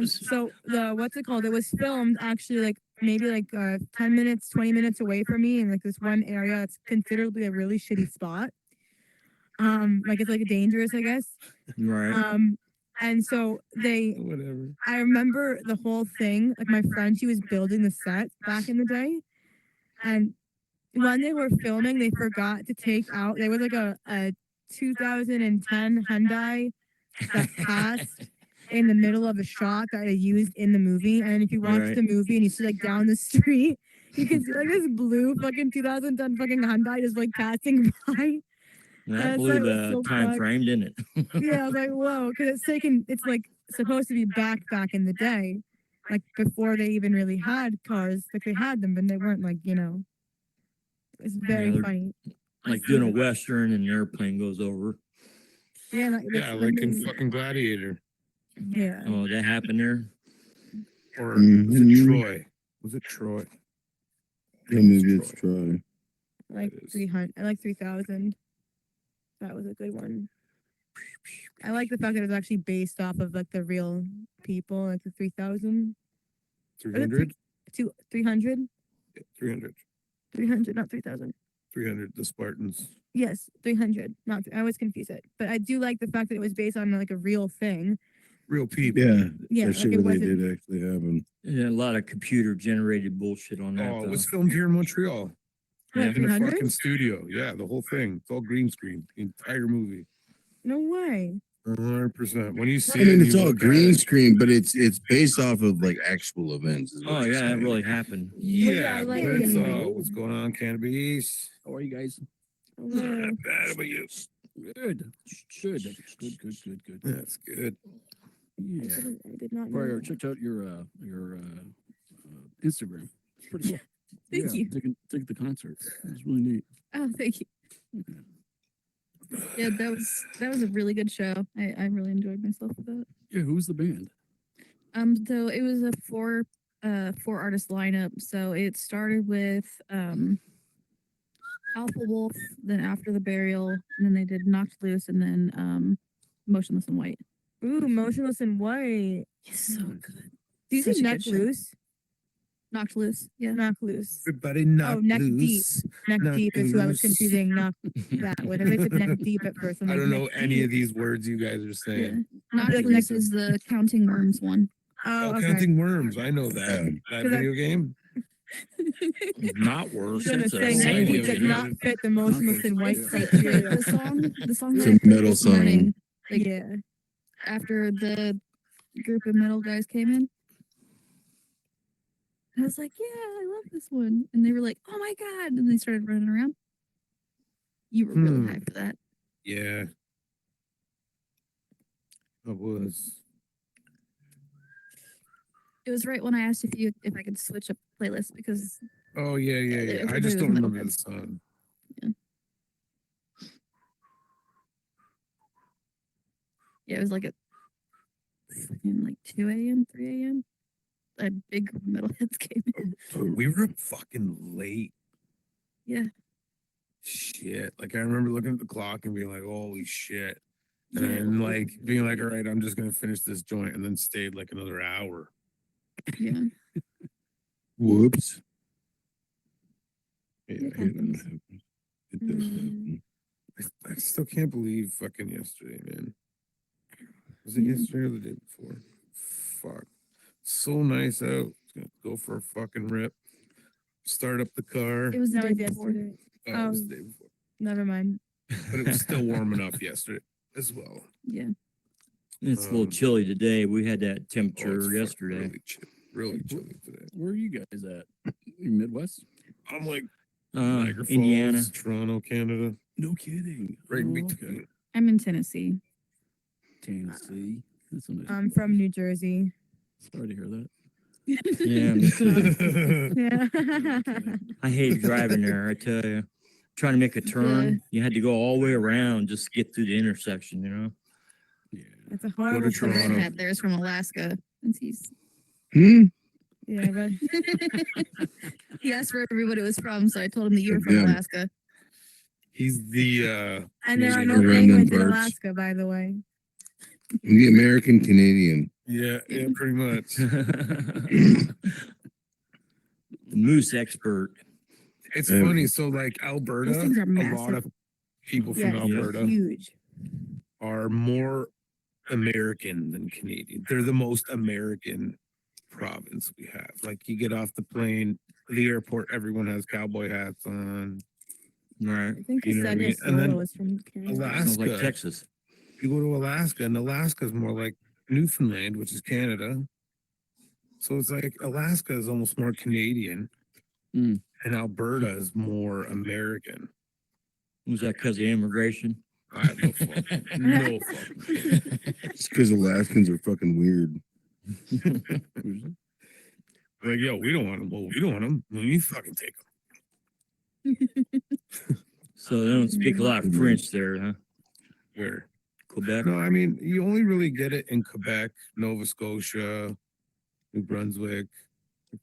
[SPEAKER 4] So what's it called? It was filmed actually like maybe like 10 minutes, 20 minutes away from me in like this one area that's considerably a really shitty spot. Like it's like dangerous, I guess.
[SPEAKER 9] Right.
[SPEAKER 4] And so
[SPEAKER 7] Whatever.
[SPEAKER 4] I remember the whole thing. Like my friend, she was building the set back in the day, and when they were filming, they forgot to take out. There was like a 2010 Hyundai that passed in the middle of a shot that they used in the movie. And if you watch
[SPEAKER 9] Right.
[SPEAKER 4] the movie and you see like down the street, you can see like this blue fucking 2010 fucking Hyundai just like passing by.
[SPEAKER 9] That
[SPEAKER 4] That's
[SPEAKER 9] blew
[SPEAKER 4] like
[SPEAKER 9] the
[SPEAKER 4] so
[SPEAKER 9] time
[SPEAKER 4] fucked.
[SPEAKER 9] frame, didn't it?
[SPEAKER 4] Yeah, I was like, whoa, because it's like supposed to be back in the day, like before they even really had cars. Like they had them, but they weren't like It's very
[SPEAKER 9] they're-
[SPEAKER 4] funny.
[SPEAKER 9] Like doing a western and an airplane goes over.
[SPEAKER 4] Yeah,
[SPEAKER 7] Yeah, like in fucking Gladiator.
[SPEAKER 4] yeah.
[SPEAKER 9] Oh, that happened there.
[SPEAKER 7] Or was it
[SPEAKER 8] Mhm.
[SPEAKER 7] Troy? Was it Troy?
[SPEAKER 8] Yeah, maybe it's Troy.
[SPEAKER 4] Like
[SPEAKER 7] That is-
[SPEAKER 4] 300. I like 3000. That was a good one. I like the fact that it was actually based off of like the real people, like the 3000
[SPEAKER 7] 300?
[SPEAKER 4] to 300,
[SPEAKER 7] 300.
[SPEAKER 4] 300, not 3000.
[SPEAKER 7] 300, the Spartans.
[SPEAKER 4] Yes, 300. Not I always confuse it, but I do like the fact that it was based on like a real thing.
[SPEAKER 7] Real people.
[SPEAKER 8] Yeah,
[SPEAKER 4] Yeah,
[SPEAKER 8] that
[SPEAKER 4] like
[SPEAKER 8] shit
[SPEAKER 4] it
[SPEAKER 8] really
[SPEAKER 4] wasn't.
[SPEAKER 8] did actually happen.
[SPEAKER 9] Yeah, a lot of computer generated bullshit on that.
[SPEAKER 7] Oh, it
[SPEAKER 9] though.
[SPEAKER 7] was filmed here in Montreal.
[SPEAKER 4] What,
[SPEAKER 7] In a
[SPEAKER 4] 300?
[SPEAKER 7] fucking studio. Yeah, the whole thing. It's all green screen. The entire movie.
[SPEAKER 4] No way.
[SPEAKER 7] 100%. When you see
[SPEAKER 8] I mean,
[SPEAKER 7] it,
[SPEAKER 8] it's
[SPEAKER 7] you
[SPEAKER 8] all
[SPEAKER 7] look at
[SPEAKER 8] green
[SPEAKER 7] it.
[SPEAKER 8] screen, but it's based off of like actual events. is what
[SPEAKER 9] Oh
[SPEAKER 8] I'm
[SPEAKER 9] yeah, it
[SPEAKER 8] saying.
[SPEAKER 9] really happened.
[SPEAKER 7] Yeah,
[SPEAKER 4] I like
[SPEAKER 7] but it's,
[SPEAKER 4] it.
[SPEAKER 7] what's going on, Cannabis?
[SPEAKER 2] How are you guys?
[SPEAKER 4] Hello.
[SPEAKER 7] Not bad about you.
[SPEAKER 2] Good. Good.
[SPEAKER 7] That's good.
[SPEAKER 2] Yeah.
[SPEAKER 4] I did not know.
[SPEAKER 2] Prior,
[SPEAKER 4] that.
[SPEAKER 2] checked out your
[SPEAKER 10] Instagram. It's pretty cool.
[SPEAKER 6] Thank you.
[SPEAKER 10] Take the concert. It was really neat.
[SPEAKER 6] Oh, thank you. Yeah, that was a really good show. I really enjoyed myself with that.
[SPEAKER 10] Yeah, who was the band?
[SPEAKER 6] So it was a four artist lineup. So it started with Alpha Wolf, then After the Burial, and then they did Knocked Loose, and then Motionless in White.
[SPEAKER 4] Ooh, Motionless in White.
[SPEAKER 6] It's so good.
[SPEAKER 4] Do you
[SPEAKER 6] Such
[SPEAKER 4] see
[SPEAKER 6] a
[SPEAKER 4] Neck
[SPEAKER 6] good show.
[SPEAKER 4] Loose?
[SPEAKER 6] Knocked Loose. Yeah.
[SPEAKER 4] Knock Loose.
[SPEAKER 7] Everybody knock
[SPEAKER 4] Oh, Neck
[SPEAKER 7] loose.
[SPEAKER 4] Deep. Neck
[SPEAKER 7] Knock
[SPEAKER 4] Deep is who I was
[SPEAKER 7] loose.
[SPEAKER 4] confusing knock that with. I said Neck Deep at first. I'm
[SPEAKER 7] I
[SPEAKER 4] like,
[SPEAKER 7] don't know
[SPEAKER 4] Neck
[SPEAKER 7] any of
[SPEAKER 4] Deep.
[SPEAKER 7] these words you guys are
[SPEAKER 6] Yeah.
[SPEAKER 7] saying.
[SPEAKER 6] Knocked
[SPEAKER 4] like
[SPEAKER 6] Loose
[SPEAKER 4] Neck-
[SPEAKER 6] is the Counting Worms one.
[SPEAKER 4] Oh,
[SPEAKER 7] Oh,
[SPEAKER 4] okay.
[SPEAKER 7] Counting Worms. I know that. That
[SPEAKER 4] 'Cause I-
[SPEAKER 7] video game.
[SPEAKER 9] Not
[SPEAKER 4] I
[SPEAKER 9] worse.
[SPEAKER 4] was gonna
[SPEAKER 9] It's a
[SPEAKER 4] say Neck
[SPEAKER 7] same
[SPEAKER 4] Deep
[SPEAKER 7] thing.
[SPEAKER 4] did not fit the Motionless in White
[SPEAKER 10] Yeah.
[SPEAKER 4] criteria.
[SPEAKER 6] The song
[SPEAKER 8] It's
[SPEAKER 6] that
[SPEAKER 8] a
[SPEAKER 6] I played
[SPEAKER 8] metal
[SPEAKER 6] this
[SPEAKER 8] song.
[SPEAKER 6] morning, like,
[SPEAKER 4] Yeah.
[SPEAKER 6] after the group of metal guys came in. I was like, yeah, I love this one. And they were like, oh my God. And they started running around. You were really high for that.
[SPEAKER 7] Yeah. I was.
[SPEAKER 6] It was right when I asked if I could switch up playlist because
[SPEAKER 7] Oh yeah, yeah, yeah. I
[SPEAKER 6] everybody
[SPEAKER 7] just
[SPEAKER 6] was
[SPEAKER 7] don't remember
[SPEAKER 6] metalheads.
[SPEAKER 7] the song.
[SPEAKER 6] yeah, it was like at fucking like 2 a.m., 3 a.m. A big group of metalheads came in.
[SPEAKER 7] We were up fucking late.
[SPEAKER 6] Yeah.
[SPEAKER 7] Shit. Like I remember looking at the clock and being like, holy shit. And
[SPEAKER 6] Yeah.
[SPEAKER 7] then like being like, all right, I'm just gonna finish this joint and then stayed like another hour.
[SPEAKER 6] Yeah.
[SPEAKER 8] Whoops.
[SPEAKER 7] Yeah,
[SPEAKER 6] It happens.
[SPEAKER 8] It does happen.
[SPEAKER 7] I still can't believe fucking yesterday, man. Was it
[SPEAKER 6] Yeah.
[SPEAKER 7] yesterday or the day before? Fuck. So nice out. Gonna go for a fucking rip. Start up the car.
[SPEAKER 6] It was the
[SPEAKER 4] That
[SPEAKER 6] day
[SPEAKER 4] was
[SPEAKER 6] before.
[SPEAKER 4] yesterday.
[SPEAKER 7] It was the day before.
[SPEAKER 4] Never mind.
[SPEAKER 7] But it was still warm enough yesterday as well.
[SPEAKER 6] Yeah.
[SPEAKER 9] It's a little
[SPEAKER 7] Um,
[SPEAKER 9] chilly today. We had that
[SPEAKER 7] Oh,
[SPEAKER 9] temperature
[SPEAKER 7] it's fucking
[SPEAKER 9] yesterday.
[SPEAKER 7] Really chilly today.
[SPEAKER 10] Where are you guys at? You Midwest?
[SPEAKER 7] I'm like
[SPEAKER 9] Uh,
[SPEAKER 7] Niagara Falls,
[SPEAKER 9] Indiana.
[SPEAKER 7] Toronto, Canada,
[SPEAKER 10] No kidding.
[SPEAKER 7] right in
[SPEAKER 10] Oh,
[SPEAKER 7] between.
[SPEAKER 6] I'm in Tennessee.
[SPEAKER 10] Tennessee. That's a nice.
[SPEAKER 4] I'm from New Jersey.
[SPEAKER 10] Sorry to hear that.
[SPEAKER 9] Yeah, me too.
[SPEAKER 4] Yeah.
[SPEAKER 9] I hate driving there. I tell you, trying to make a turn, you had to go all the way around just to get through the intersection. You know.
[SPEAKER 10] Yeah.
[SPEAKER 4] It's a horrible
[SPEAKER 7] Toronto.
[SPEAKER 6] The
[SPEAKER 4] place.
[SPEAKER 6] redhead there is from Alaska. And he's
[SPEAKER 4] Yeah, but
[SPEAKER 6] he asked where everybody was from, so I told him that you were from
[SPEAKER 8] Yeah.
[SPEAKER 6] Alaska.
[SPEAKER 7] He's the
[SPEAKER 4] and there are
[SPEAKER 7] Canadian
[SPEAKER 4] no
[SPEAKER 8] around them
[SPEAKER 4] penguins in
[SPEAKER 8] parts.
[SPEAKER 4] Alaska, by the way.
[SPEAKER 8] The American Canadian.
[SPEAKER 7] yeah, pretty much.
[SPEAKER 9] Moose expert.
[SPEAKER 7] It's
[SPEAKER 8] Yeah.
[SPEAKER 7] funny. So like Alberta,
[SPEAKER 6] Those things are
[SPEAKER 7] a lot
[SPEAKER 6] massive.
[SPEAKER 7] of people from
[SPEAKER 4] Yes,
[SPEAKER 7] Alberta
[SPEAKER 4] huge.
[SPEAKER 7] are more American than Canadian. They're the most American province we have. Like you get off the plane, the airport, everyone has cowboy hats on.
[SPEAKER 9] Right.
[SPEAKER 4] I think
[SPEAKER 7] You know what I
[SPEAKER 4] Cassandra
[SPEAKER 7] mean? And then
[SPEAKER 4] Solo was from Canada.
[SPEAKER 9] Sounds like
[SPEAKER 7] Alaska.
[SPEAKER 9] Texas.
[SPEAKER 7] You go to Alaska, and Alaska is more like Newfoundland, which is Canada. So it's like Alaska is almost more Canadian,
[SPEAKER 10] Mm.
[SPEAKER 7] and Alberta is more American.
[SPEAKER 9] Was that because of immigration?
[SPEAKER 7] I have no fucking, no fucking clue.
[SPEAKER 8] It's because Alaskans are fucking weird.
[SPEAKER 7] Like, yo, we don't want them. Well, we don't want them. Well, you fucking take them.
[SPEAKER 9] So they don't speak a lot of French there, huh?
[SPEAKER 7] Where?
[SPEAKER 9] Quebec.
[SPEAKER 7] No, I mean, you only really get it in Quebec, Nova Scotia, New Brunswick.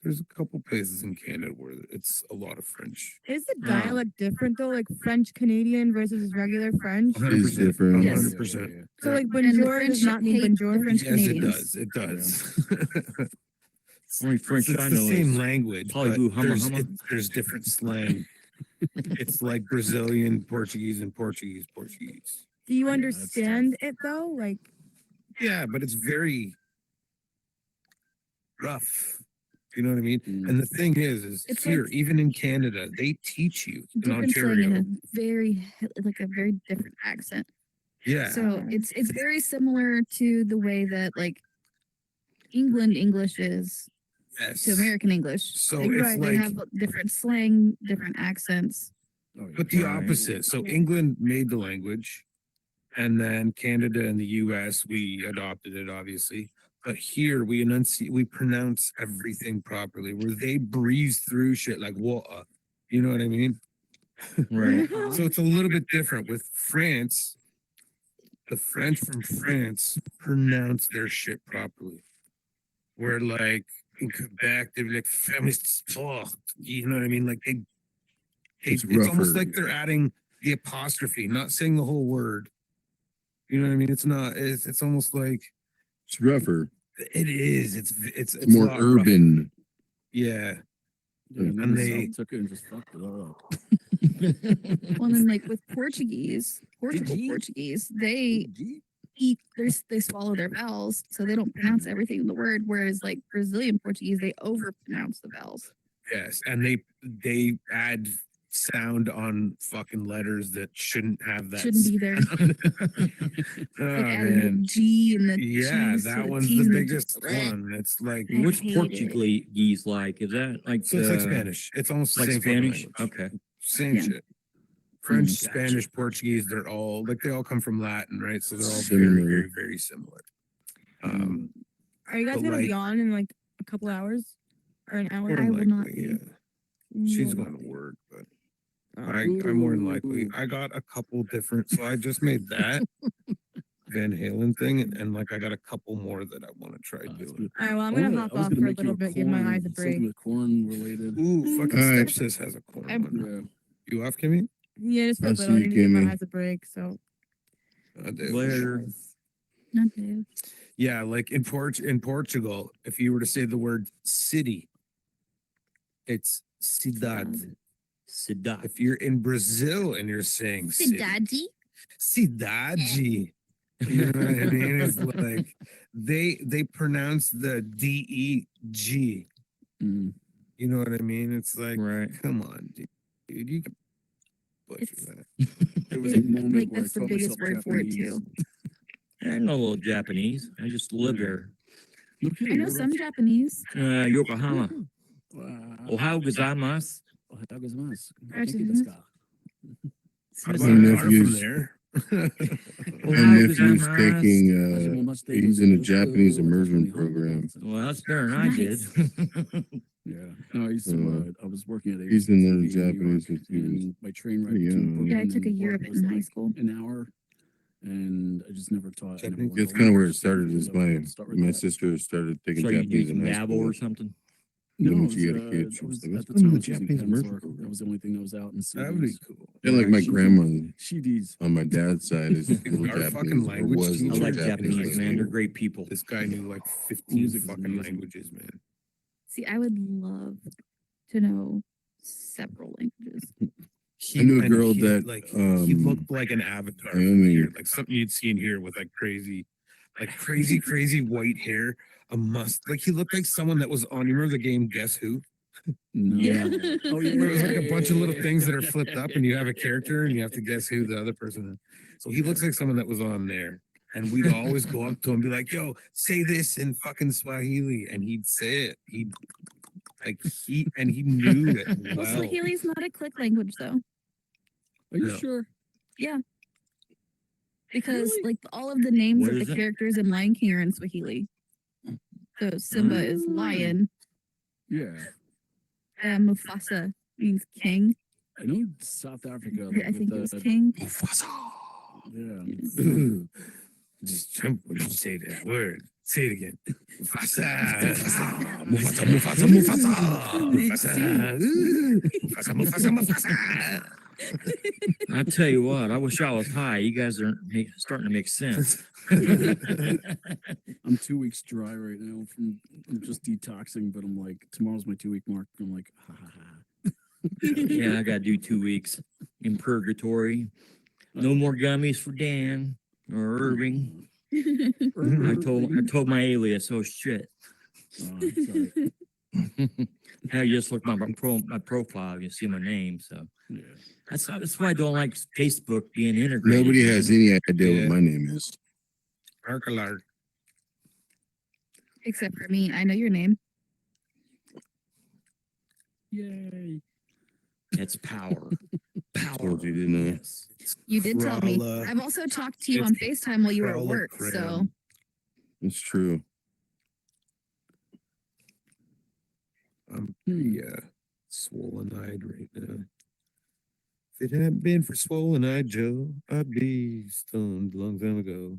[SPEAKER 7] There's a couple places in Canada where it's a lot of French.
[SPEAKER 4] Is the dialect different though, like French Canadian versus regular French?
[SPEAKER 7] 100%.
[SPEAKER 8] different.
[SPEAKER 6] Yes.
[SPEAKER 7] 100%.
[SPEAKER 4] So like
[SPEAKER 6] And the
[SPEAKER 4] bonjour
[SPEAKER 6] French
[SPEAKER 4] does not mean
[SPEAKER 6] hate the
[SPEAKER 4] bonjour.
[SPEAKER 6] French
[SPEAKER 7] Yes, it
[SPEAKER 6] Canadians.
[SPEAKER 7] does. It does.
[SPEAKER 9] Only French
[SPEAKER 7] It's
[SPEAKER 9] I
[SPEAKER 7] the
[SPEAKER 9] know
[SPEAKER 7] same
[SPEAKER 9] is
[SPEAKER 7] language. but
[SPEAKER 9] Hollywood, humma,
[SPEAKER 7] there's,
[SPEAKER 9] humma.
[SPEAKER 7] there's different slang. It's like Brazilian Portuguese and Portuguese Portuguese.
[SPEAKER 4] Do you
[SPEAKER 10] that's
[SPEAKER 4] understand it though? Like
[SPEAKER 7] Yeah, but it's very rough. You know what I mean?
[SPEAKER 10] Mm.
[SPEAKER 7] And the thing is
[SPEAKER 6] It's
[SPEAKER 7] here,
[SPEAKER 6] like-
[SPEAKER 7] even in Canada, they teach you in
[SPEAKER 6] Different slang in
[SPEAKER 7] Ontario.
[SPEAKER 6] a very different accent.
[SPEAKER 7] Yeah.
[SPEAKER 6] So it's very similar to the way that like England English is
[SPEAKER 7] Yes.
[SPEAKER 6] to American English.
[SPEAKER 7] So
[SPEAKER 6] They-
[SPEAKER 7] it's
[SPEAKER 6] they
[SPEAKER 7] like,
[SPEAKER 6] have different slang, different accents.
[SPEAKER 10] Oh, yeah.
[SPEAKER 7] but the
[SPEAKER 9] Right.
[SPEAKER 7] opposite. So England made the language, and then Canada and the US, we adopted it, obviously. But here we enunciate, we pronounce everything properly. Where they breeze through shit like water. You know what I mean?
[SPEAKER 9] Right.
[SPEAKER 7] So it's a little bit different with France. The French from France pronounce their shit properly. Where like in Quebec, they're like feminists. You know what I mean? Like it's almost
[SPEAKER 8] rougher.
[SPEAKER 7] like they're adding the apostrophe, not saying the whole word. You know what I mean? It's not. It's almost like
[SPEAKER 8] It's rougher.
[SPEAKER 7] it is. It's
[SPEAKER 8] It's more
[SPEAKER 7] a lot rougher.
[SPEAKER 8] urban.
[SPEAKER 7] Yeah.
[SPEAKER 10] Yeah, and
[SPEAKER 7] And
[SPEAKER 10] they
[SPEAKER 7] they-
[SPEAKER 10] took it and just fucked it up.
[SPEAKER 6] Well, then like with Portuguese, they eat, they swallow their vowels, so they don't pronounce everything in the word. Whereas like Brazilian Portuguese, they overpronounce the vowels.
[SPEAKER 7] Yes, and they add sound on fucking letters that shouldn't have that.
[SPEAKER 6] Shouldn't be there.
[SPEAKER 7] Oh,
[SPEAKER 6] Like adding the
[SPEAKER 7] man.
[SPEAKER 6] G and the
[SPEAKER 7] Yeah,
[SPEAKER 6] G's to
[SPEAKER 7] that
[SPEAKER 6] the
[SPEAKER 7] one's
[SPEAKER 6] T
[SPEAKER 7] the
[SPEAKER 6] and
[SPEAKER 7] biggest
[SPEAKER 6] G.
[SPEAKER 7] one. It's like
[SPEAKER 6] I
[SPEAKER 9] What's
[SPEAKER 6] hate it.
[SPEAKER 9] Portuguese like? Is that like
[SPEAKER 7] so it's like Spanish. It's almost the
[SPEAKER 9] Like
[SPEAKER 7] same fucking
[SPEAKER 9] Spanish?
[SPEAKER 7] language.
[SPEAKER 9] Okay.
[SPEAKER 7] Same
[SPEAKER 6] Yeah.
[SPEAKER 7] shit. French,
[SPEAKER 9] Gotcha.
[SPEAKER 7] Spanish, Portuguese, they're all like they all come from Latin, right? So they're all
[SPEAKER 8] Similar.
[SPEAKER 7] very similar. Um,
[SPEAKER 4] Are you guys
[SPEAKER 7] But,
[SPEAKER 4] gonna
[SPEAKER 7] like-
[SPEAKER 4] be on in like a couple hours or an hour?
[SPEAKER 7] more
[SPEAKER 6] I
[SPEAKER 7] than
[SPEAKER 6] will not
[SPEAKER 7] likely,
[SPEAKER 6] be.
[SPEAKER 7] yeah. She's
[SPEAKER 4] No.
[SPEAKER 7] going to work, but
[SPEAKER 4] Oh.
[SPEAKER 7] I'm more than likely. I got a couple different. So I just made that Van Halen thing, and like I got a couple more that I want to try
[SPEAKER 10] That's
[SPEAKER 7] doing.
[SPEAKER 10] good.
[SPEAKER 4] All right, well, I'm
[SPEAKER 10] I
[SPEAKER 4] gonna
[SPEAKER 10] wanna-
[SPEAKER 4] hop
[SPEAKER 10] I was
[SPEAKER 4] off
[SPEAKER 10] gonna
[SPEAKER 4] for a
[SPEAKER 10] make you
[SPEAKER 4] little bit, give my eyes a break.
[SPEAKER 10] Something with corn related.
[SPEAKER 7] Ooh, fucking
[SPEAKER 8] All right.
[SPEAKER 7] Stepsis has a corn
[SPEAKER 4] I'm-
[SPEAKER 7] one.
[SPEAKER 10] Yeah.
[SPEAKER 7] You off, Kimmy?
[SPEAKER 4] Yeah, just for a
[SPEAKER 8] I'll
[SPEAKER 4] little.
[SPEAKER 8] see
[SPEAKER 4] I
[SPEAKER 8] you,
[SPEAKER 4] need to give my
[SPEAKER 8] Kimmy.
[SPEAKER 4] eyes a break. So
[SPEAKER 7] Dude.
[SPEAKER 9] Later.
[SPEAKER 6] Okay.
[SPEAKER 7] Yeah, like in Portugal, if you were to say the word city, it's cidade.
[SPEAKER 9] Sadat.
[SPEAKER 7] If you're in Brazil and you're saying city,
[SPEAKER 6] Cidade.
[SPEAKER 7] cidade. You know what I mean? It's like they pronounce the DEG.
[SPEAKER 10] Mm.
[SPEAKER 7] You know what I mean? It's like,
[SPEAKER 9] Right.
[SPEAKER 7] come on, dude. You can butcher
[SPEAKER 6] It's-
[SPEAKER 7] that.
[SPEAKER 10] There was a
[SPEAKER 6] It-
[SPEAKER 10] moment
[SPEAKER 6] like
[SPEAKER 10] where I
[SPEAKER 6] that's the
[SPEAKER 10] felt
[SPEAKER 6] biggest
[SPEAKER 10] myself
[SPEAKER 6] word for it
[SPEAKER 10] Japanese.
[SPEAKER 6] too.
[SPEAKER 9] I know a little Japanese. I just live there.
[SPEAKER 10] No
[SPEAKER 6] I
[SPEAKER 10] kidding,
[SPEAKER 6] know
[SPEAKER 10] what
[SPEAKER 6] some
[SPEAKER 10] about-
[SPEAKER 6] Japanese.
[SPEAKER 9] Yokohama.
[SPEAKER 10] Wow.
[SPEAKER 9] Ohio gozaimasu.
[SPEAKER 10] Ohayou gozaimasu.
[SPEAKER 6] Actually,
[SPEAKER 10] Genki desu ka?
[SPEAKER 7] How
[SPEAKER 8] My
[SPEAKER 7] about an
[SPEAKER 8] nephew's-
[SPEAKER 7] from there?
[SPEAKER 8] My
[SPEAKER 9] Ohio
[SPEAKER 8] nephew's
[SPEAKER 9] gozaimasu.
[SPEAKER 8] taking,
[SPEAKER 10] Hajime
[SPEAKER 8] he's in a
[SPEAKER 10] mashite.
[SPEAKER 8] Japanese
[SPEAKER 10] Definitely
[SPEAKER 8] immersion
[SPEAKER 10] humble.
[SPEAKER 8] program.
[SPEAKER 9] Well, that's better than I did.
[SPEAKER 10] Yeah. No, I used to. I was working at.
[SPEAKER 8] He's in the
[SPEAKER 10] HTV in New
[SPEAKER 8] Japanese
[SPEAKER 10] York,
[SPEAKER 8] institute.
[SPEAKER 10] and my train ride
[SPEAKER 8] Pretty
[SPEAKER 10] to
[SPEAKER 8] young.
[SPEAKER 6] Yeah, I
[SPEAKER 10] Brooklyn
[SPEAKER 6] took a
[SPEAKER 10] and
[SPEAKER 6] year of
[SPEAKER 10] Port
[SPEAKER 6] it
[SPEAKER 10] was
[SPEAKER 6] in high
[SPEAKER 10] like
[SPEAKER 6] school.
[SPEAKER 10] an hour, and I just never taught. I never
[SPEAKER 7] Japanese?
[SPEAKER 10] went
[SPEAKER 8] That's
[SPEAKER 10] to
[SPEAKER 8] kind of where it
[SPEAKER 10] language
[SPEAKER 8] started.
[SPEAKER 10] because
[SPEAKER 8] Is
[SPEAKER 10] I wanted
[SPEAKER 8] my
[SPEAKER 10] to start with
[SPEAKER 8] my
[SPEAKER 10] that.
[SPEAKER 8] sister started taking
[SPEAKER 9] So you
[SPEAKER 8] Japanese
[SPEAKER 9] can
[SPEAKER 8] in high
[SPEAKER 9] dabble
[SPEAKER 8] school.
[SPEAKER 9] or something?
[SPEAKER 8] Then
[SPEAKER 10] No,
[SPEAKER 8] when
[SPEAKER 10] it
[SPEAKER 8] she had
[SPEAKER 10] was,
[SPEAKER 8] a kid,
[SPEAKER 10] I
[SPEAKER 8] she was
[SPEAKER 10] was-
[SPEAKER 8] like,
[SPEAKER 10] at
[SPEAKER 8] "Let's
[SPEAKER 10] the
[SPEAKER 8] put him in
[SPEAKER 10] time,
[SPEAKER 8] the
[SPEAKER 10] I was using
[SPEAKER 8] Japanese immersion
[SPEAKER 10] Pencil.
[SPEAKER 8] program."
[SPEAKER 10] That was the only thing that was out in
[SPEAKER 7] That would be
[SPEAKER 10] CDs.
[SPEAKER 7] cool.
[SPEAKER 8] And like my grandma
[SPEAKER 10] CDs.
[SPEAKER 8] on my dad's side is little
[SPEAKER 7] Our fucking
[SPEAKER 8] Japanese, or
[SPEAKER 7] language
[SPEAKER 8] was
[SPEAKER 9] I
[SPEAKER 7] teacher-
[SPEAKER 8] little
[SPEAKER 9] like Japanese, man. They're
[SPEAKER 8] school.
[SPEAKER 9] great people.
[SPEAKER 7] This guy knew like 15
[SPEAKER 10] Music is
[SPEAKER 7] fucking
[SPEAKER 10] amazing.
[SPEAKER 7] languages, man.
[SPEAKER 6] See, I would love to know several languages.
[SPEAKER 8] I knew a
[SPEAKER 7] and
[SPEAKER 8] girl
[SPEAKER 7] he,
[SPEAKER 8] that,
[SPEAKER 7] like he
[SPEAKER 8] um,
[SPEAKER 7] looked like an avatar
[SPEAKER 8] I
[SPEAKER 7] from
[SPEAKER 8] mean-
[SPEAKER 7] here, like something you'd see in here with like crazy white hair, a must. Like he looked like someone that was on. You remember the game Guess Who?
[SPEAKER 10] No.
[SPEAKER 6] Yeah.
[SPEAKER 10] Oh yeah.
[SPEAKER 7] Where it was like a bunch of little
[SPEAKER 10] yeah,
[SPEAKER 7] things
[SPEAKER 10] yeah.
[SPEAKER 7] that are flipped up, and you have a character, and you have to guess who the other person is. So he looks like someone that was on there. And we'd always go up to him and be like, yo, say this in fucking Swahili. And he'd say it. He knew it
[SPEAKER 6] Well,
[SPEAKER 7] well.
[SPEAKER 6] Swahili's not a click language though,
[SPEAKER 10] Are you
[SPEAKER 7] No.
[SPEAKER 10] sure?
[SPEAKER 6] because
[SPEAKER 10] Really?
[SPEAKER 6] like all of the names
[SPEAKER 9] What
[SPEAKER 6] of
[SPEAKER 9] is
[SPEAKER 6] the
[SPEAKER 9] it?
[SPEAKER 6] characters in Lion King are in Swahili. So Simba is lion.
[SPEAKER 10] Yeah.
[SPEAKER 6] Mufasa means king.
[SPEAKER 10] I know South Africa.
[SPEAKER 6] I
[SPEAKER 10] Like,
[SPEAKER 6] think
[SPEAKER 10] with
[SPEAKER 6] it was
[SPEAKER 10] the,
[SPEAKER 6] king.
[SPEAKER 10] Yeah.
[SPEAKER 7] Ooh. Just jump when you say that word. Say it again. Mufasa. Mufasa. Mufasa. Mufasa. Mufasa. Ooh. Mufasa. Mufasa. Mufasa.
[SPEAKER 9] I tell you what, I wish I was high. You guys are starting to make sense.
[SPEAKER 10] I'm 2 weeks dry right now I'm just detoxing, but I'm like, tomorrow's my 2 week mark. I'm like, ha ha ha.
[SPEAKER 9] Yeah, I got to do 2 weeks in purgatory. No more gummies for Dan or Irving. I told my alias. Oh shit!
[SPEAKER 10] Sorry.
[SPEAKER 9] Now you just look at my profile. You see my name. So
[SPEAKER 10] Yeah.
[SPEAKER 9] that's why I don't like Facebook being integrated.
[SPEAKER 8] Nobody has any idea
[SPEAKER 7] Yeah.
[SPEAKER 8] what my name is.
[SPEAKER 7] Arkalar.
[SPEAKER 6] Except for me, I know your name.
[SPEAKER 10] Yay.
[SPEAKER 9] That's power. Power.
[SPEAKER 8] Told you, didn't I?
[SPEAKER 9] Yes.
[SPEAKER 6] You did tell me.
[SPEAKER 7] Krala.
[SPEAKER 6] I've also talked to you on FaceTime while you were at
[SPEAKER 7] Krala
[SPEAKER 6] work. So
[SPEAKER 7] Cram.
[SPEAKER 8] It's true.
[SPEAKER 7] I'm pretty swollen-eyed right now. If it hadn't been for swollen-eyed Joe, I'd be stoned a long time ago.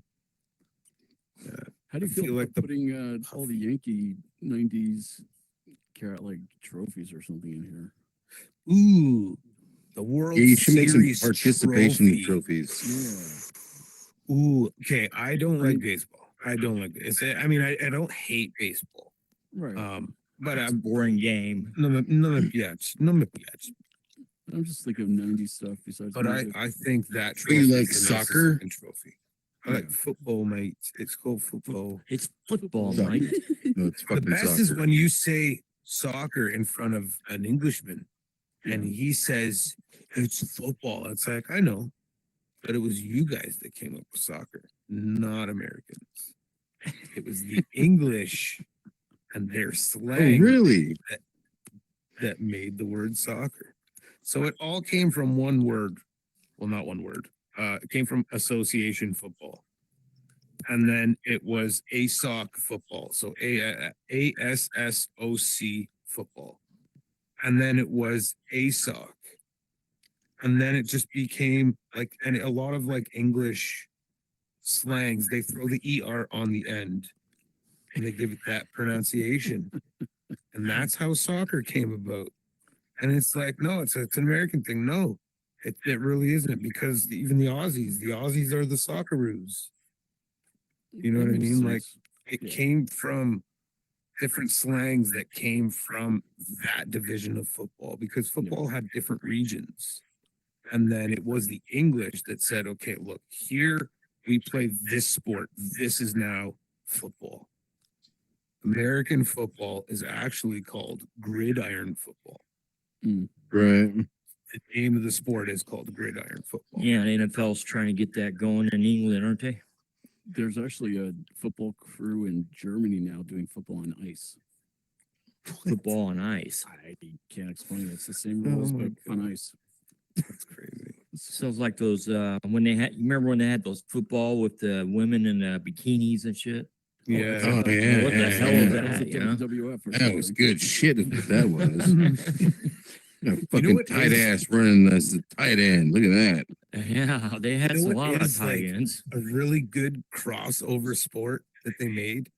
[SPEAKER 10] How do you
[SPEAKER 7] I
[SPEAKER 10] feel
[SPEAKER 7] feel
[SPEAKER 10] like
[SPEAKER 7] like the-
[SPEAKER 10] putting all the Yankee '90s like trophies or something in here?
[SPEAKER 7] Ooh, the World
[SPEAKER 8] Yeah, you should make some
[SPEAKER 7] Series
[SPEAKER 8] participation
[SPEAKER 7] trophy.
[SPEAKER 8] trophies.
[SPEAKER 10] Yeah.
[SPEAKER 7] Ooh, okay. I don't like baseball. I don't like this. I mean, I don't hate baseball.
[SPEAKER 10] Right.
[SPEAKER 7] But
[SPEAKER 9] It's a
[SPEAKER 7] I'm
[SPEAKER 9] boring game.
[SPEAKER 7] no me piace.
[SPEAKER 10] I'm just thinking of '90s stuff besides.
[SPEAKER 7] But
[SPEAKER 10] music.
[SPEAKER 7] I think that
[SPEAKER 8] But you
[SPEAKER 7] trophy
[SPEAKER 8] like
[SPEAKER 7] is the nicest
[SPEAKER 8] soccer?
[SPEAKER 7] looking trophy. I like football, mate. It's called football.
[SPEAKER 9] It's football,
[SPEAKER 8] Soccer.
[SPEAKER 9] Mike.
[SPEAKER 8] No, it's
[SPEAKER 7] The
[SPEAKER 8] fucking
[SPEAKER 7] best
[SPEAKER 8] soccer.
[SPEAKER 7] is when you say soccer in front of an Englishman and he says it's football. It's like, I know, but it was you guys that came up with soccer, not Americans. It was the English and their
[SPEAKER 8] Oh,
[SPEAKER 7] slang
[SPEAKER 8] really?
[SPEAKER 7] that made the word soccer. So it all came from one word. Well, not one word. It came from association football. And then it was ASOC football. So ASSOC football. And then it was ASOC. And then it just became like, and a lot of like English slangs, they throw the ER on the end and they give it that pronunciation. And that's how soccer came about. And it's like, no, it's an American thing. No, it really isn't, because even the Aussies are the Socceroos. You know
[SPEAKER 10] That
[SPEAKER 7] what I
[SPEAKER 10] makes
[SPEAKER 7] mean? Like
[SPEAKER 10] sense.
[SPEAKER 7] it
[SPEAKER 10] Yeah.
[SPEAKER 7] came from different slangs that came from that division of football, because football had different regions. And then it was the English that said, okay, look, here we play this sport. This is now football. American football is actually called gridiron football.
[SPEAKER 8] Right.
[SPEAKER 7] The name of the sport is called gridiron football.
[SPEAKER 9] Yeah, the NFL's trying to get that going in England, aren't they?
[SPEAKER 10] There's actually a football crew in Germany now doing football on ice.
[SPEAKER 9] Football on ice.
[SPEAKER 10] I can't explain it. It's the same
[SPEAKER 7] Oh
[SPEAKER 10] rules,
[SPEAKER 7] my
[SPEAKER 10] but on ice.
[SPEAKER 7] That's crazy.
[SPEAKER 9] Sounds like those when they had. You remember when they had those football with the women in the bikinis and shit?
[SPEAKER 7] Yeah.
[SPEAKER 8] Oh, yeah.
[SPEAKER 9] What the
[SPEAKER 8] yeah,
[SPEAKER 9] hell is
[SPEAKER 8] yeah.
[SPEAKER 9] that?
[SPEAKER 10] That's
[SPEAKER 9] You know?
[SPEAKER 10] the WWF. or
[SPEAKER 8] That was
[SPEAKER 10] something.
[SPEAKER 8] good shit is what that was. Fucking
[SPEAKER 7] what
[SPEAKER 8] tight
[SPEAKER 7] is-
[SPEAKER 8] ass running as the tight end. Look at that.
[SPEAKER 9] Yeah, they had
[SPEAKER 7] You know
[SPEAKER 9] a
[SPEAKER 7] what
[SPEAKER 9] lot of
[SPEAKER 7] is,
[SPEAKER 9] tight
[SPEAKER 7] like,
[SPEAKER 9] ends.
[SPEAKER 7] A really good crossover sport that they made.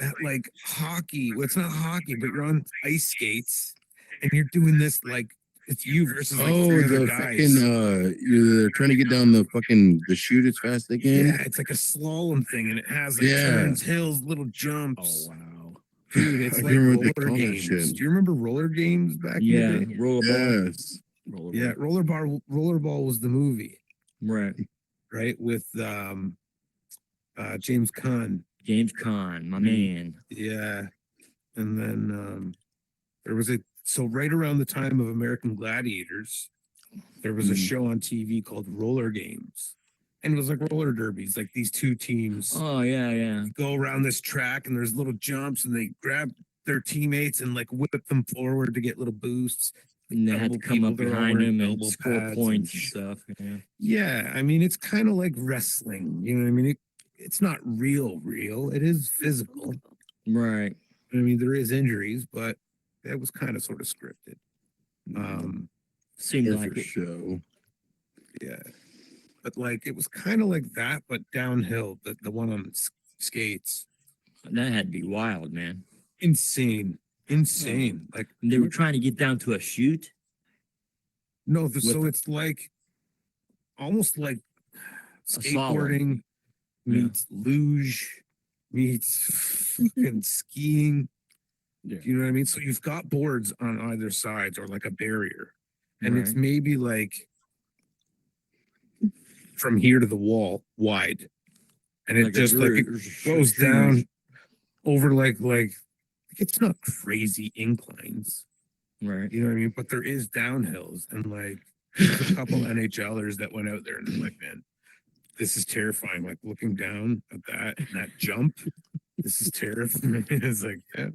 [SPEAKER 7] That like hockey. Well, it's not hockey, but you're on ice skates and you're doing this like it's you versus like
[SPEAKER 8] Oh,
[SPEAKER 7] three other
[SPEAKER 8] the
[SPEAKER 7] guys.
[SPEAKER 8] fucking they're trying to get down the chute as fast as they can.
[SPEAKER 7] Yeah, it's like a slalom thing, and it has like
[SPEAKER 8] Yeah.
[SPEAKER 7] turns, hills, little
[SPEAKER 10] Oh
[SPEAKER 7] jumps.
[SPEAKER 10] wow.
[SPEAKER 7] Dude, it's
[SPEAKER 8] I
[SPEAKER 7] like
[SPEAKER 8] remember what they
[SPEAKER 7] roller
[SPEAKER 8] call that
[SPEAKER 7] games.
[SPEAKER 8] shit.
[SPEAKER 7] Do you remember roller games back
[SPEAKER 9] Yeah,
[SPEAKER 7] in the day?
[SPEAKER 9] rollerball.
[SPEAKER 8] Yes.
[SPEAKER 7] Yeah, rollerball was the movie,
[SPEAKER 9] Right.
[SPEAKER 7] right? With James Caan.
[SPEAKER 9] James Caan, my man.
[SPEAKER 7] Yeah. And then there was so right around the time of American Gladiators, there was a show on TV called Roller Games. And it was like roller derbies, like these two teams
[SPEAKER 9] Oh yeah, yeah.
[SPEAKER 7] go around this track and there's little jumps and they grab their teammates and like whip them forward to get little boosts.
[SPEAKER 9] And they had to
[SPEAKER 7] Elbow
[SPEAKER 9] come up
[SPEAKER 7] people, they're all
[SPEAKER 9] behind
[SPEAKER 7] wearing
[SPEAKER 9] him and
[SPEAKER 7] elbow
[SPEAKER 9] score
[SPEAKER 7] pads
[SPEAKER 9] points
[SPEAKER 7] and
[SPEAKER 9] and stuff. Yeah.
[SPEAKER 7] Yeah, I mean, it's kind of like wrestling. You know what I mean? It's not real. It is physical.
[SPEAKER 9] Right.
[SPEAKER 7] I mean, there is injuries, but that was kind of sort of scripted.
[SPEAKER 9] Seemed
[SPEAKER 8] For
[SPEAKER 9] like it.
[SPEAKER 8] show.
[SPEAKER 7] Yeah, but like it was kind of like that, but downhill. The one on skates,
[SPEAKER 9] That had to be wild, man.
[SPEAKER 7] insane. Like
[SPEAKER 9] And they were trying to get down to a chute.
[SPEAKER 7] no, so it's like almost like
[SPEAKER 9] A slalom.
[SPEAKER 7] skateboarding meets luge meets fucking skiing.
[SPEAKER 10] Yeah.
[SPEAKER 7] You know what I mean? So you've got boards on either sides or like a barrier, and it's
[SPEAKER 9] Right.
[SPEAKER 7] maybe like from here to the wall wide, and it
[SPEAKER 9] Like a
[SPEAKER 7] just like it
[SPEAKER 9] groove.
[SPEAKER 7] goes down over like it's not crazy inclines.
[SPEAKER 9] Right.
[SPEAKER 7] You know what I mean? But there is downhills, and like there's a couple NHLers that went out there and they're like, man, this is terrifying. Like looking down at that jump, this is terrifying. It's like, yeah,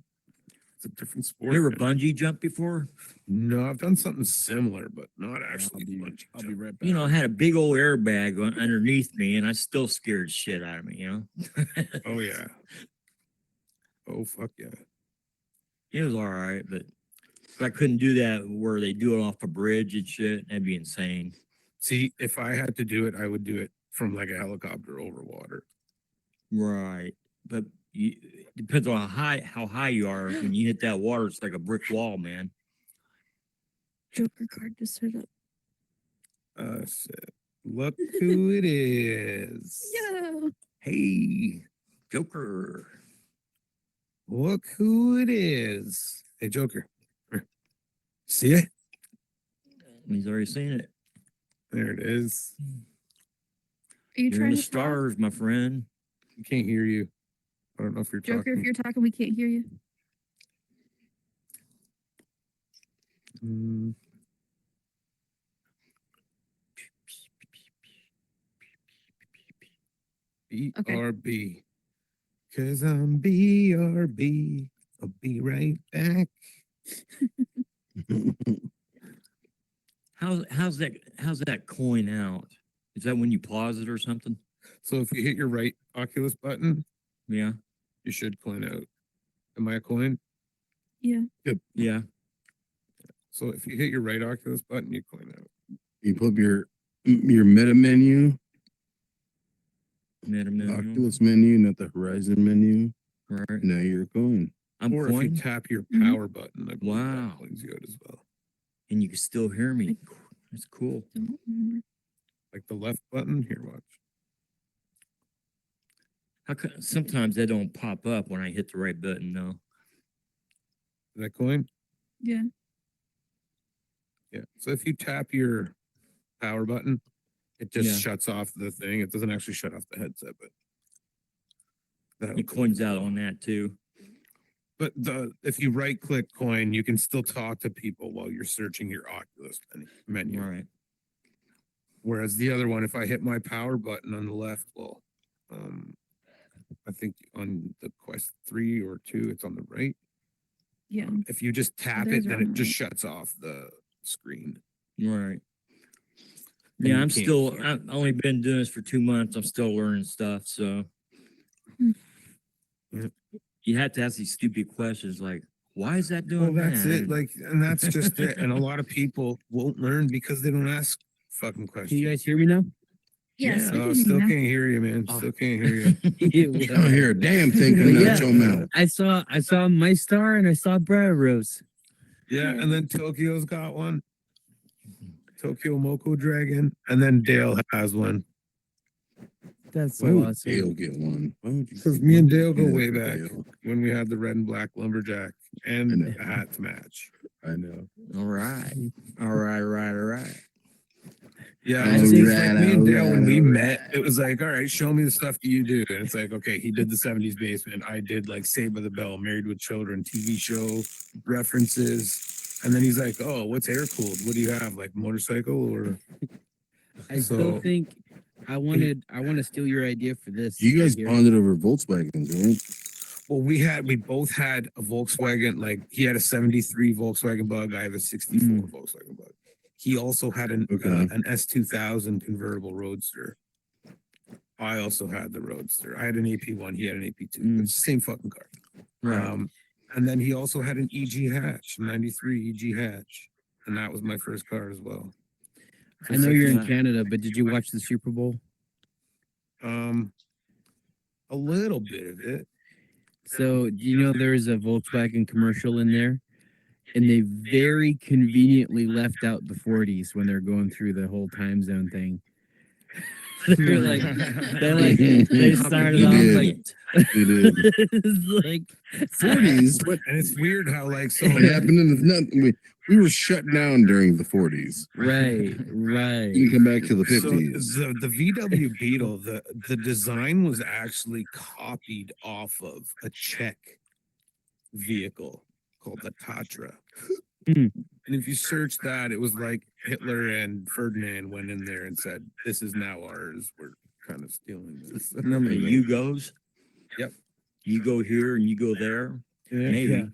[SPEAKER 7] it's a different sport.
[SPEAKER 9] You ever
[SPEAKER 7] man.
[SPEAKER 9] bungee jump before?
[SPEAKER 7] No, I've done something similar, but not
[SPEAKER 10] I'll
[SPEAKER 7] actually
[SPEAKER 10] be,
[SPEAKER 7] bungee
[SPEAKER 10] I'll be
[SPEAKER 7] jump.
[SPEAKER 10] right back.
[SPEAKER 9] You know, I had a big old airbag underneath me, and I still scared shit out of me. You know,
[SPEAKER 7] Oh yeah. Oh fuck yeah.
[SPEAKER 9] it was all right, but But I couldn't do that where they do it off a bridge and shit. That'd be insane.
[SPEAKER 7] See, if I had to do it, I would do it from like a helicopter over water.
[SPEAKER 9] Right. But it depends on how high you are. When you hit that water, it's like a brick wall, man.
[SPEAKER 4] Joker card to set up.
[SPEAKER 7] Shit. Look who it is.
[SPEAKER 4] Yeah.
[SPEAKER 9] Hey, Joker.
[SPEAKER 7] Look who it is. Hey, Joker. See it?
[SPEAKER 9] He's already seen it.
[SPEAKER 7] There it is.
[SPEAKER 4] Are you
[SPEAKER 9] You're in
[SPEAKER 4] trying
[SPEAKER 9] the
[SPEAKER 4] to talk?
[SPEAKER 9] stars, my friend.
[SPEAKER 7] I can't hear you. I don't know if you're
[SPEAKER 4] Joker,
[SPEAKER 7] talking.
[SPEAKER 4] if you're talking, we can't hear you.
[SPEAKER 7] Mm. BRB. Cause I'm BRB. I'll be right back.
[SPEAKER 9] How's that coin out? Is that when you pause it or something?
[SPEAKER 7] So if you hit your right Oculus button,
[SPEAKER 9] Yeah.
[SPEAKER 7] you should coin out. Am I a coin?
[SPEAKER 4] Yeah.
[SPEAKER 9] Yeah.
[SPEAKER 7] So if you hit your right Oculus button, you coin out.
[SPEAKER 8] You pull up your meta menu,
[SPEAKER 9] Meta menu.
[SPEAKER 8] Oculus menu, not the Horizon menu.
[SPEAKER 9] Right.
[SPEAKER 8] Now you're going.
[SPEAKER 9] I'm
[SPEAKER 7] Or if you
[SPEAKER 9] coined,
[SPEAKER 7] tap your
[SPEAKER 4] Mhm.
[SPEAKER 7] power button, I believe
[SPEAKER 9] Wow.
[SPEAKER 7] that coins you out as well.
[SPEAKER 9] and you can still hear me. That's cool.
[SPEAKER 4] Don't remember.
[SPEAKER 7] Like the left button, here, watch.
[SPEAKER 9] Sometimes they don't pop up when I hit the right button, though.
[SPEAKER 7] Is that coin?
[SPEAKER 4] Yeah.
[SPEAKER 7] Yeah. So if you tap your power button, it just
[SPEAKER 9] Yeah.
[SPEAKER 7] shuts off the thing. It doesn't actually shut off the headset, but that'll
[SPEAKER 9] It coins out on that too.
[SPEAKER 7] But if you right click coin, you can still talk to people while you're searching your Oculus menu.
[SPEAKER 9] Right.
[SPEAKER 7] Whereas the other one, if I hit my power button on the left, well, I think on the Quest 3 or 2, it's on the right.
[SPEAKER 4] Yeah.
[SPEAKER 7] If you just tap
[SPEAKER 4] Those
[SPEAKER 7] it,
[SPEAKER 4] are
[SPEAKER 7] then
[SPEAKER 4] on
[SPEAKER 7] it
[SPEAKER 4] the
[SPEAKER 7] just
[SPEAKER 4] right.
[SPEAKER 7] shuts off the screen.
[SPEAKER 9] Right.
[SPEAKER 7] And
[SPEAKER 9] Yeah,
[SPEAKER 7] you
[SPEAKER 9] I'm
[SPEAKER 7] can't
[SPEAKER 9] still.
[SPEAKER 7] hear.
[SPEAKER 9] I've only been doing this for 2 months. I'm still learning stuff. So
[SPEAKER 7] Yeah.
[SPEAKER 9] you have to ask these stupid questions like, "Why is that
[SPEAKER 7] Well,
[SPEAKER 9] doing
[SPEAKER 7] that's
[SPEAKER 9] that?"
[SPEAKER 7] it. Like, and that's just it. And a lot of people won't learn because they don't ask fucking questions.
[SPEAKER 3] Can you guys hear me now?
[SPEAKER 4] Yes.
[SPEAKER 9] Yeah.
[SPEAKER 4] I
[SPEAKER 7] Oh,
[SPEAKER 4] can hear
[SPEAKER 7] still
[SPEAKER 4] you now.
[SPEAKER 7] can't hear you, man.
[SPEAKER 3] Oh.
[SPEAKER 7] Still can't hear you.
[SPEAKER 8] I don't hear a damn thing coming
[SPEAKER 3] Yeah.
[SPEAKER 8] out your mouth.
[SPEAKER 3] I saw my star and I saw Brad Rose.
[SPEAKER 7] Yeah, and then Tokyo's got one. Tokyo Moko Dragon, and then Dale has one.
[SPEAKER 3] That's
[SPEAKER 8] Why
[SPEAKER 3] so
[SPEAKER 8] would
[SPEAKER 3] awesome.
[SPEAKER 8] Dale get one? Why would you?
[SPEAKER 7] Because
[SPEAKER 8] get
[SPEAKER 7] me and
[SPEAKER 8] one?
[SPEAKER 7] Dale go
[SPEAKER 8] Yeah,
[SPEAKER 7] way
[SPEAKER 8] for
[SPEAKER 7] back
[SPEAKER 8] Dale.
[SPEAKER 7] when we had the red and black lumberjack
[SPEAKER 8] I
[SPEAKER 7] and
[SPEAKER 8] know.
[SPEAKER 7] a hat to match.
[SPEAKER 8] I know.
[SPEAKER 9] All right. All right.
[SPEAKER 7] Yeah,
[SPEAKER 8] All
[SPEAKER 7] it's
[SPEAKER 8] right,
[SPEAKER 7] like me and
[SPEAKER 8] all
[SPEAKER 7] Dale when
[SPEAKER 8] right,
[SPEAKER 7] we
[SPEAKER 8] all
[SPEAKER 7] met, it was like, all right, show me the stuff that you do. And it's like, okay, he did the 70s basement. I did like Saved by the Bell, Married with Children, TV show references. And then he's like, oh, what's air cooled? What do you have? Like motorcycle or
[SPEAKER 3] I
[SPEAKER 7] So-
[SPEAKER 3] still think I want to steal your idea for this.
[SPEAKER 8] You guys
[SPEAKER 3] right here.
[SPEAKER 8] bonded over Volkswagens, right?
[SPEAKER 7] well, we both had a Volkswagen, like he had a 73 Volkswagen Bug. I have a 64 Volkswagen Bug. He also had an S2000 convertible Roadster. I also had the Roadster. I had an AP1. He had an AP2. It's the same fucking car.
[SPEAKER 9] Right.
[SPEAKER 7] And then he also had an EG hatch, 93 EG hatch. And that was my first car as well.
[SPEAKER 3] I know you're in
[SPEAKER 9] Yeah.
[SPEAKER 3] Canada, but did you watch the Super Bowl?
[SPEAKER 7] A little bit of it.
[SPEAKER 3] So do you know there is a Volkswagen commercial in there, and they very conveniently left out the 40s when they're going through the whole time zone thing. they're like, they started
[SPEAKER 8] They
[SPEAKER 3] off
[SPEAKER 8] did.
[SPEAKER 3] like,
[SPEAKER 8] They did.
[SPEAKER 3] it's like
[SPEAKER 8] 40s. What
[SPEAKER 7] And it's weird how like so
[SPEAKER 8] happened in the? We were shut down during the 40s.
[SPEAKER 3] right.
[SPEAKER 8] You can come back to the
[SPEAKER 7] So
[SPEAKER 8] 50s.
[SPEAKER 7] the VW Beetle, the design was actually copied off of a Czech vehicle called the Tatra.
[SPEAKER 3] Hmm.
[SPEAKER 7] And if you search that, it was like Hitler and Ferdinand went in there and said, "This is now ours. We're kind of stealing this."
[SPEAKER 9] Remember the Yugos?
[SPEAKER 7] Yep.
[SPEAKER 9] You go here and you go there.
[SPEAKER 7] Yeah.
[SPEAKER 9] Maybe.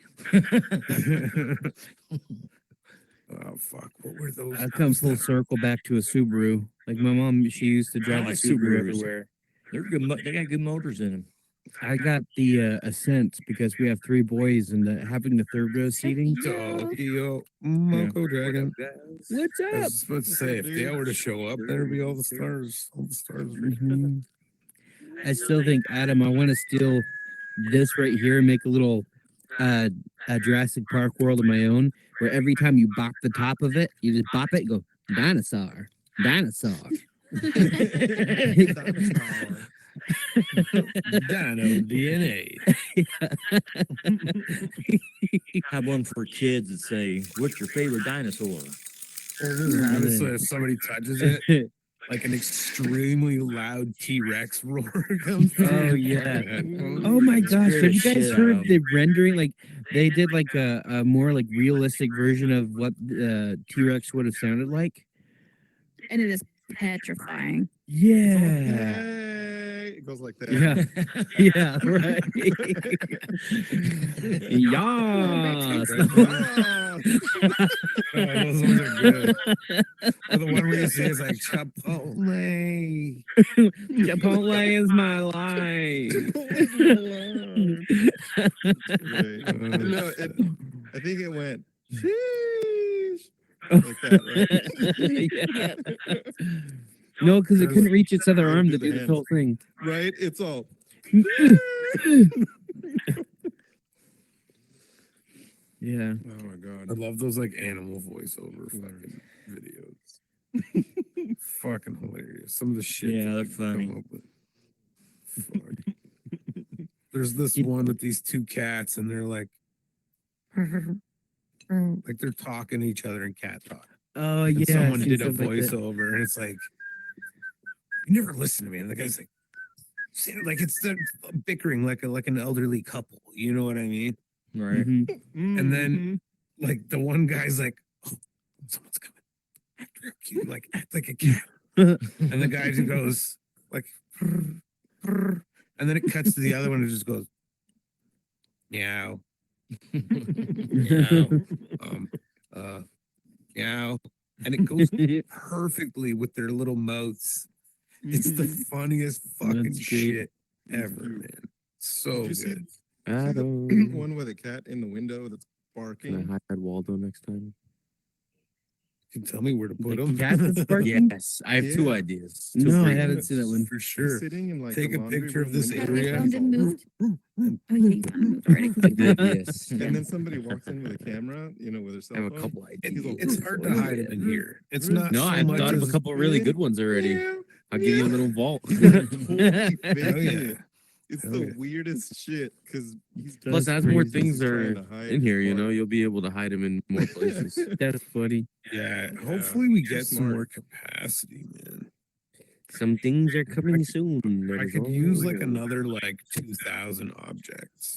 [SPEAKER 7] Oh fuck! What were those?
[SPEAKER 3] I've come full circle back to a Subaru. Like my mom, she used to drive
[SPEAKER 9] like
[SPEAKER 3] a Subaru
[SPEAKER 9] Subarus.
[SPEAKER 3] everywhere.
[SPEAKER 9] They're good. They got good motors in them.
[SPEAKER 3] I got the Ascent because we have 3 boys and having the third row seating.
[SPEAKER 7] Tokyo Moko Dragon.
[SPEAKER 3] What's
[SPEAKER 7] I was supposed to say, if they were to show up, there'd be all the stars. All the stars.
[SPEAKER 3] Mhm. I still think, Adam, I want to steal this right here and make a little a Jurassic Park world of my own, where every time you bop the top of it, you just bop it and go, dinosaur, dinosaur.
[SPEAKER 7] Dino DNA.
[SPEAKER 9] Have one for kids that say, "What's your favorite dinosaur?"
[SPEAKER 7] So if somebody touches it, like an extremely loud T-Rex roar comes through.
[SPEAKER 3] Oh yeah. Oh my gosh,
[SPEAKER 9] Scared
[SPEAKER 3] have
[SPEAKER 9] the
[SPEAKER 3] you guys
[SPEAKER 9] shit
[SPEAKER 3] heard
[SPEAKER 9] out
[SPEAKER 3] of
[SPEAKER 9] of
[SPEAKER 3] the rendering? Like they did like a more like realistic version of what T-Rex would have sounded like.
[SPEAKER 6] And it is petrifying.
[SPEAKER 3] Yeah.
[SPEAKER 11] It goes like that.
[SPEAKER 3] Yeah. Yeah, right. Yes.
[SPEAKER 7] Those ones are good. Or the one where you see is like Chipotle.
[SPEAKER 3] Chipotle is my life.
[SPEAKER 11] No, I think it went. Sheesh. Like that, right?
[SPEAKER 3] Yeah. No, because it couldn't reach its other arm to do the whole thing.
[SPEAKER 11] Right? It's all.
[SPEAKER 3] Yeah.
[SPEAKER 11] Oh my god.
[SPEAKER 7] I love those like animal voiceover fucking videos. Fucking hilarious. Some of the shit.
[SPEAKER 9] Yeah,
[SPEAKER 7] that
[SPEAKER 9] they're
[SPEAKER 7] they come
[SPEAKER 9] funny.
[SPEAKER 7] up with. Fuck. There's this one with these 2 cats, and they're like they're talking to each other in cat talk.
[SPEAKER 3] Oh
[SPEAKER 7] And
[SPEAKER 3] yeah.
[SPEAKER 7] someone
[SPEAKER 3] I've
[SPEAKER 7] did a
[SPEAKER 3] seen stuff like that.
[SPEAKER 7] voiceover, and it's like, you never listen to me. And the guy's like, like it's the bickering like an elderly couple. You know what I mean?
[SPEAKER 9] Right.
[SPEAKER 3] Mhm.
[SPEAKER 7] And then like the one guy's like, oh, someone's coming. Act real cute, like act like a cat. And the guy just goes like, "Purr, purr," and then it cuts to the other one and it just goes, meow, meow, meow, and it goes perfectly with their little mouths. It's the funniest fucking
[SPEAKER 3] That's great.
[SPEAKER 7] shit ever, man. So
[SPEAKER 11] Did you see
[SPEAKER 7] good.
[SPEAKER 11] the one with a cat in the window that's
[SPEAKER 8] Can
[SPEAKER 11] barking?
[SPEAKER 8] I hide Waldo next time?
[SPEAKER 7] You can tell me where to put
[SPEAKER 3] The
[SPEAKER 7] them.
[SPEAKER 3] cat that's barking?
[SPEAKER 8] Yes, I have 2
[SPEAKER 11] Yeah.
[SPEAKER 8] ideas.
[SPEAKER 3] No, I
[SPEAKER 8] great
[SPEAKER 3] haven't
[SPEAKER 8] ones.
[SPEAKER 3] seen that one.
[SPEAKER 7] For
[SPEAKER 11] He's
[SPEAKER 7] sure.
[SPEAKER 11] sitting in like
[SPEAKER 7] Take
[SPEAKER 11] the
[SPEAKER 7] a
[SPEAKER 11] laundry
[SPEAKER 7] picture of
[SPEAKER 11] room
[SPEAKER 7] this
[SPEAKER 11] window.
[SPEAKER 6] Have your
[SPEAKER 7] area.
[SPEAKER 6] phone didn't move? Oh, yeah, you found it moved already.
[SPEAKER 8] I did, yes.
[SPEAKER 11] And then somebody walks in with a camera, with her
[SPEAKER 8] I
[SPEAKER 11] cell
[SPEAKER 8] have a
[SPEAKER 11] phone.
[SPEAKER 8] couple ideas.
[SPEAKER 11] He's all,
[SPEAKER 7] It's hard to hide them in here. It's not.
[SPEAKER 8] No,
[SPEAKER 7] so
[SPEAKER 8] I've
[SPEAKER 7] much
[SPEAKER 8] thought of a
[SPEAKER 7] as-
[SPEAKER 8] couple really good ones already. I'll give you a little vault.
[SPEAKER 11] Totally
[SPEAKER 7] Oh
[SPEAKER 11] faking
[SPEAKER 7] yeah.
[SPEAKER 11] it. It's
[SPEAKER 7] Hell
[SPEAKER 11] the
[SPEAKER 7] yeah.
[SPEAKER 11] weirdest shit because he's
[SPEAKER 8] Plus,
[SPEAKER 3] That's
[SPEAKER 8] as more
[SPEAKER 3] crazy.
[SPEAKER 8] things
[SPEAKER 11] he's
[SPEAKER 8] are
[SPEAKER 11] trying to hide
[SPEAKER 8] in here,
[SPEAKER 11] his part.
[SPEAKER 8] you'll be able to hide them in more places.
[SPEAKER 3] That's funny.
[SPEAKER 7] Yeah. Hopefully we
[SPEAKER 11] You're
[SPEAKER 7] get some
[SPEAKER 11] smart.
[SPEAKER 7] more capacity, man.
[SPEAKER 8] Some things are coming soon.
[SPEAKER 7] I could use like another like 2,000 objects.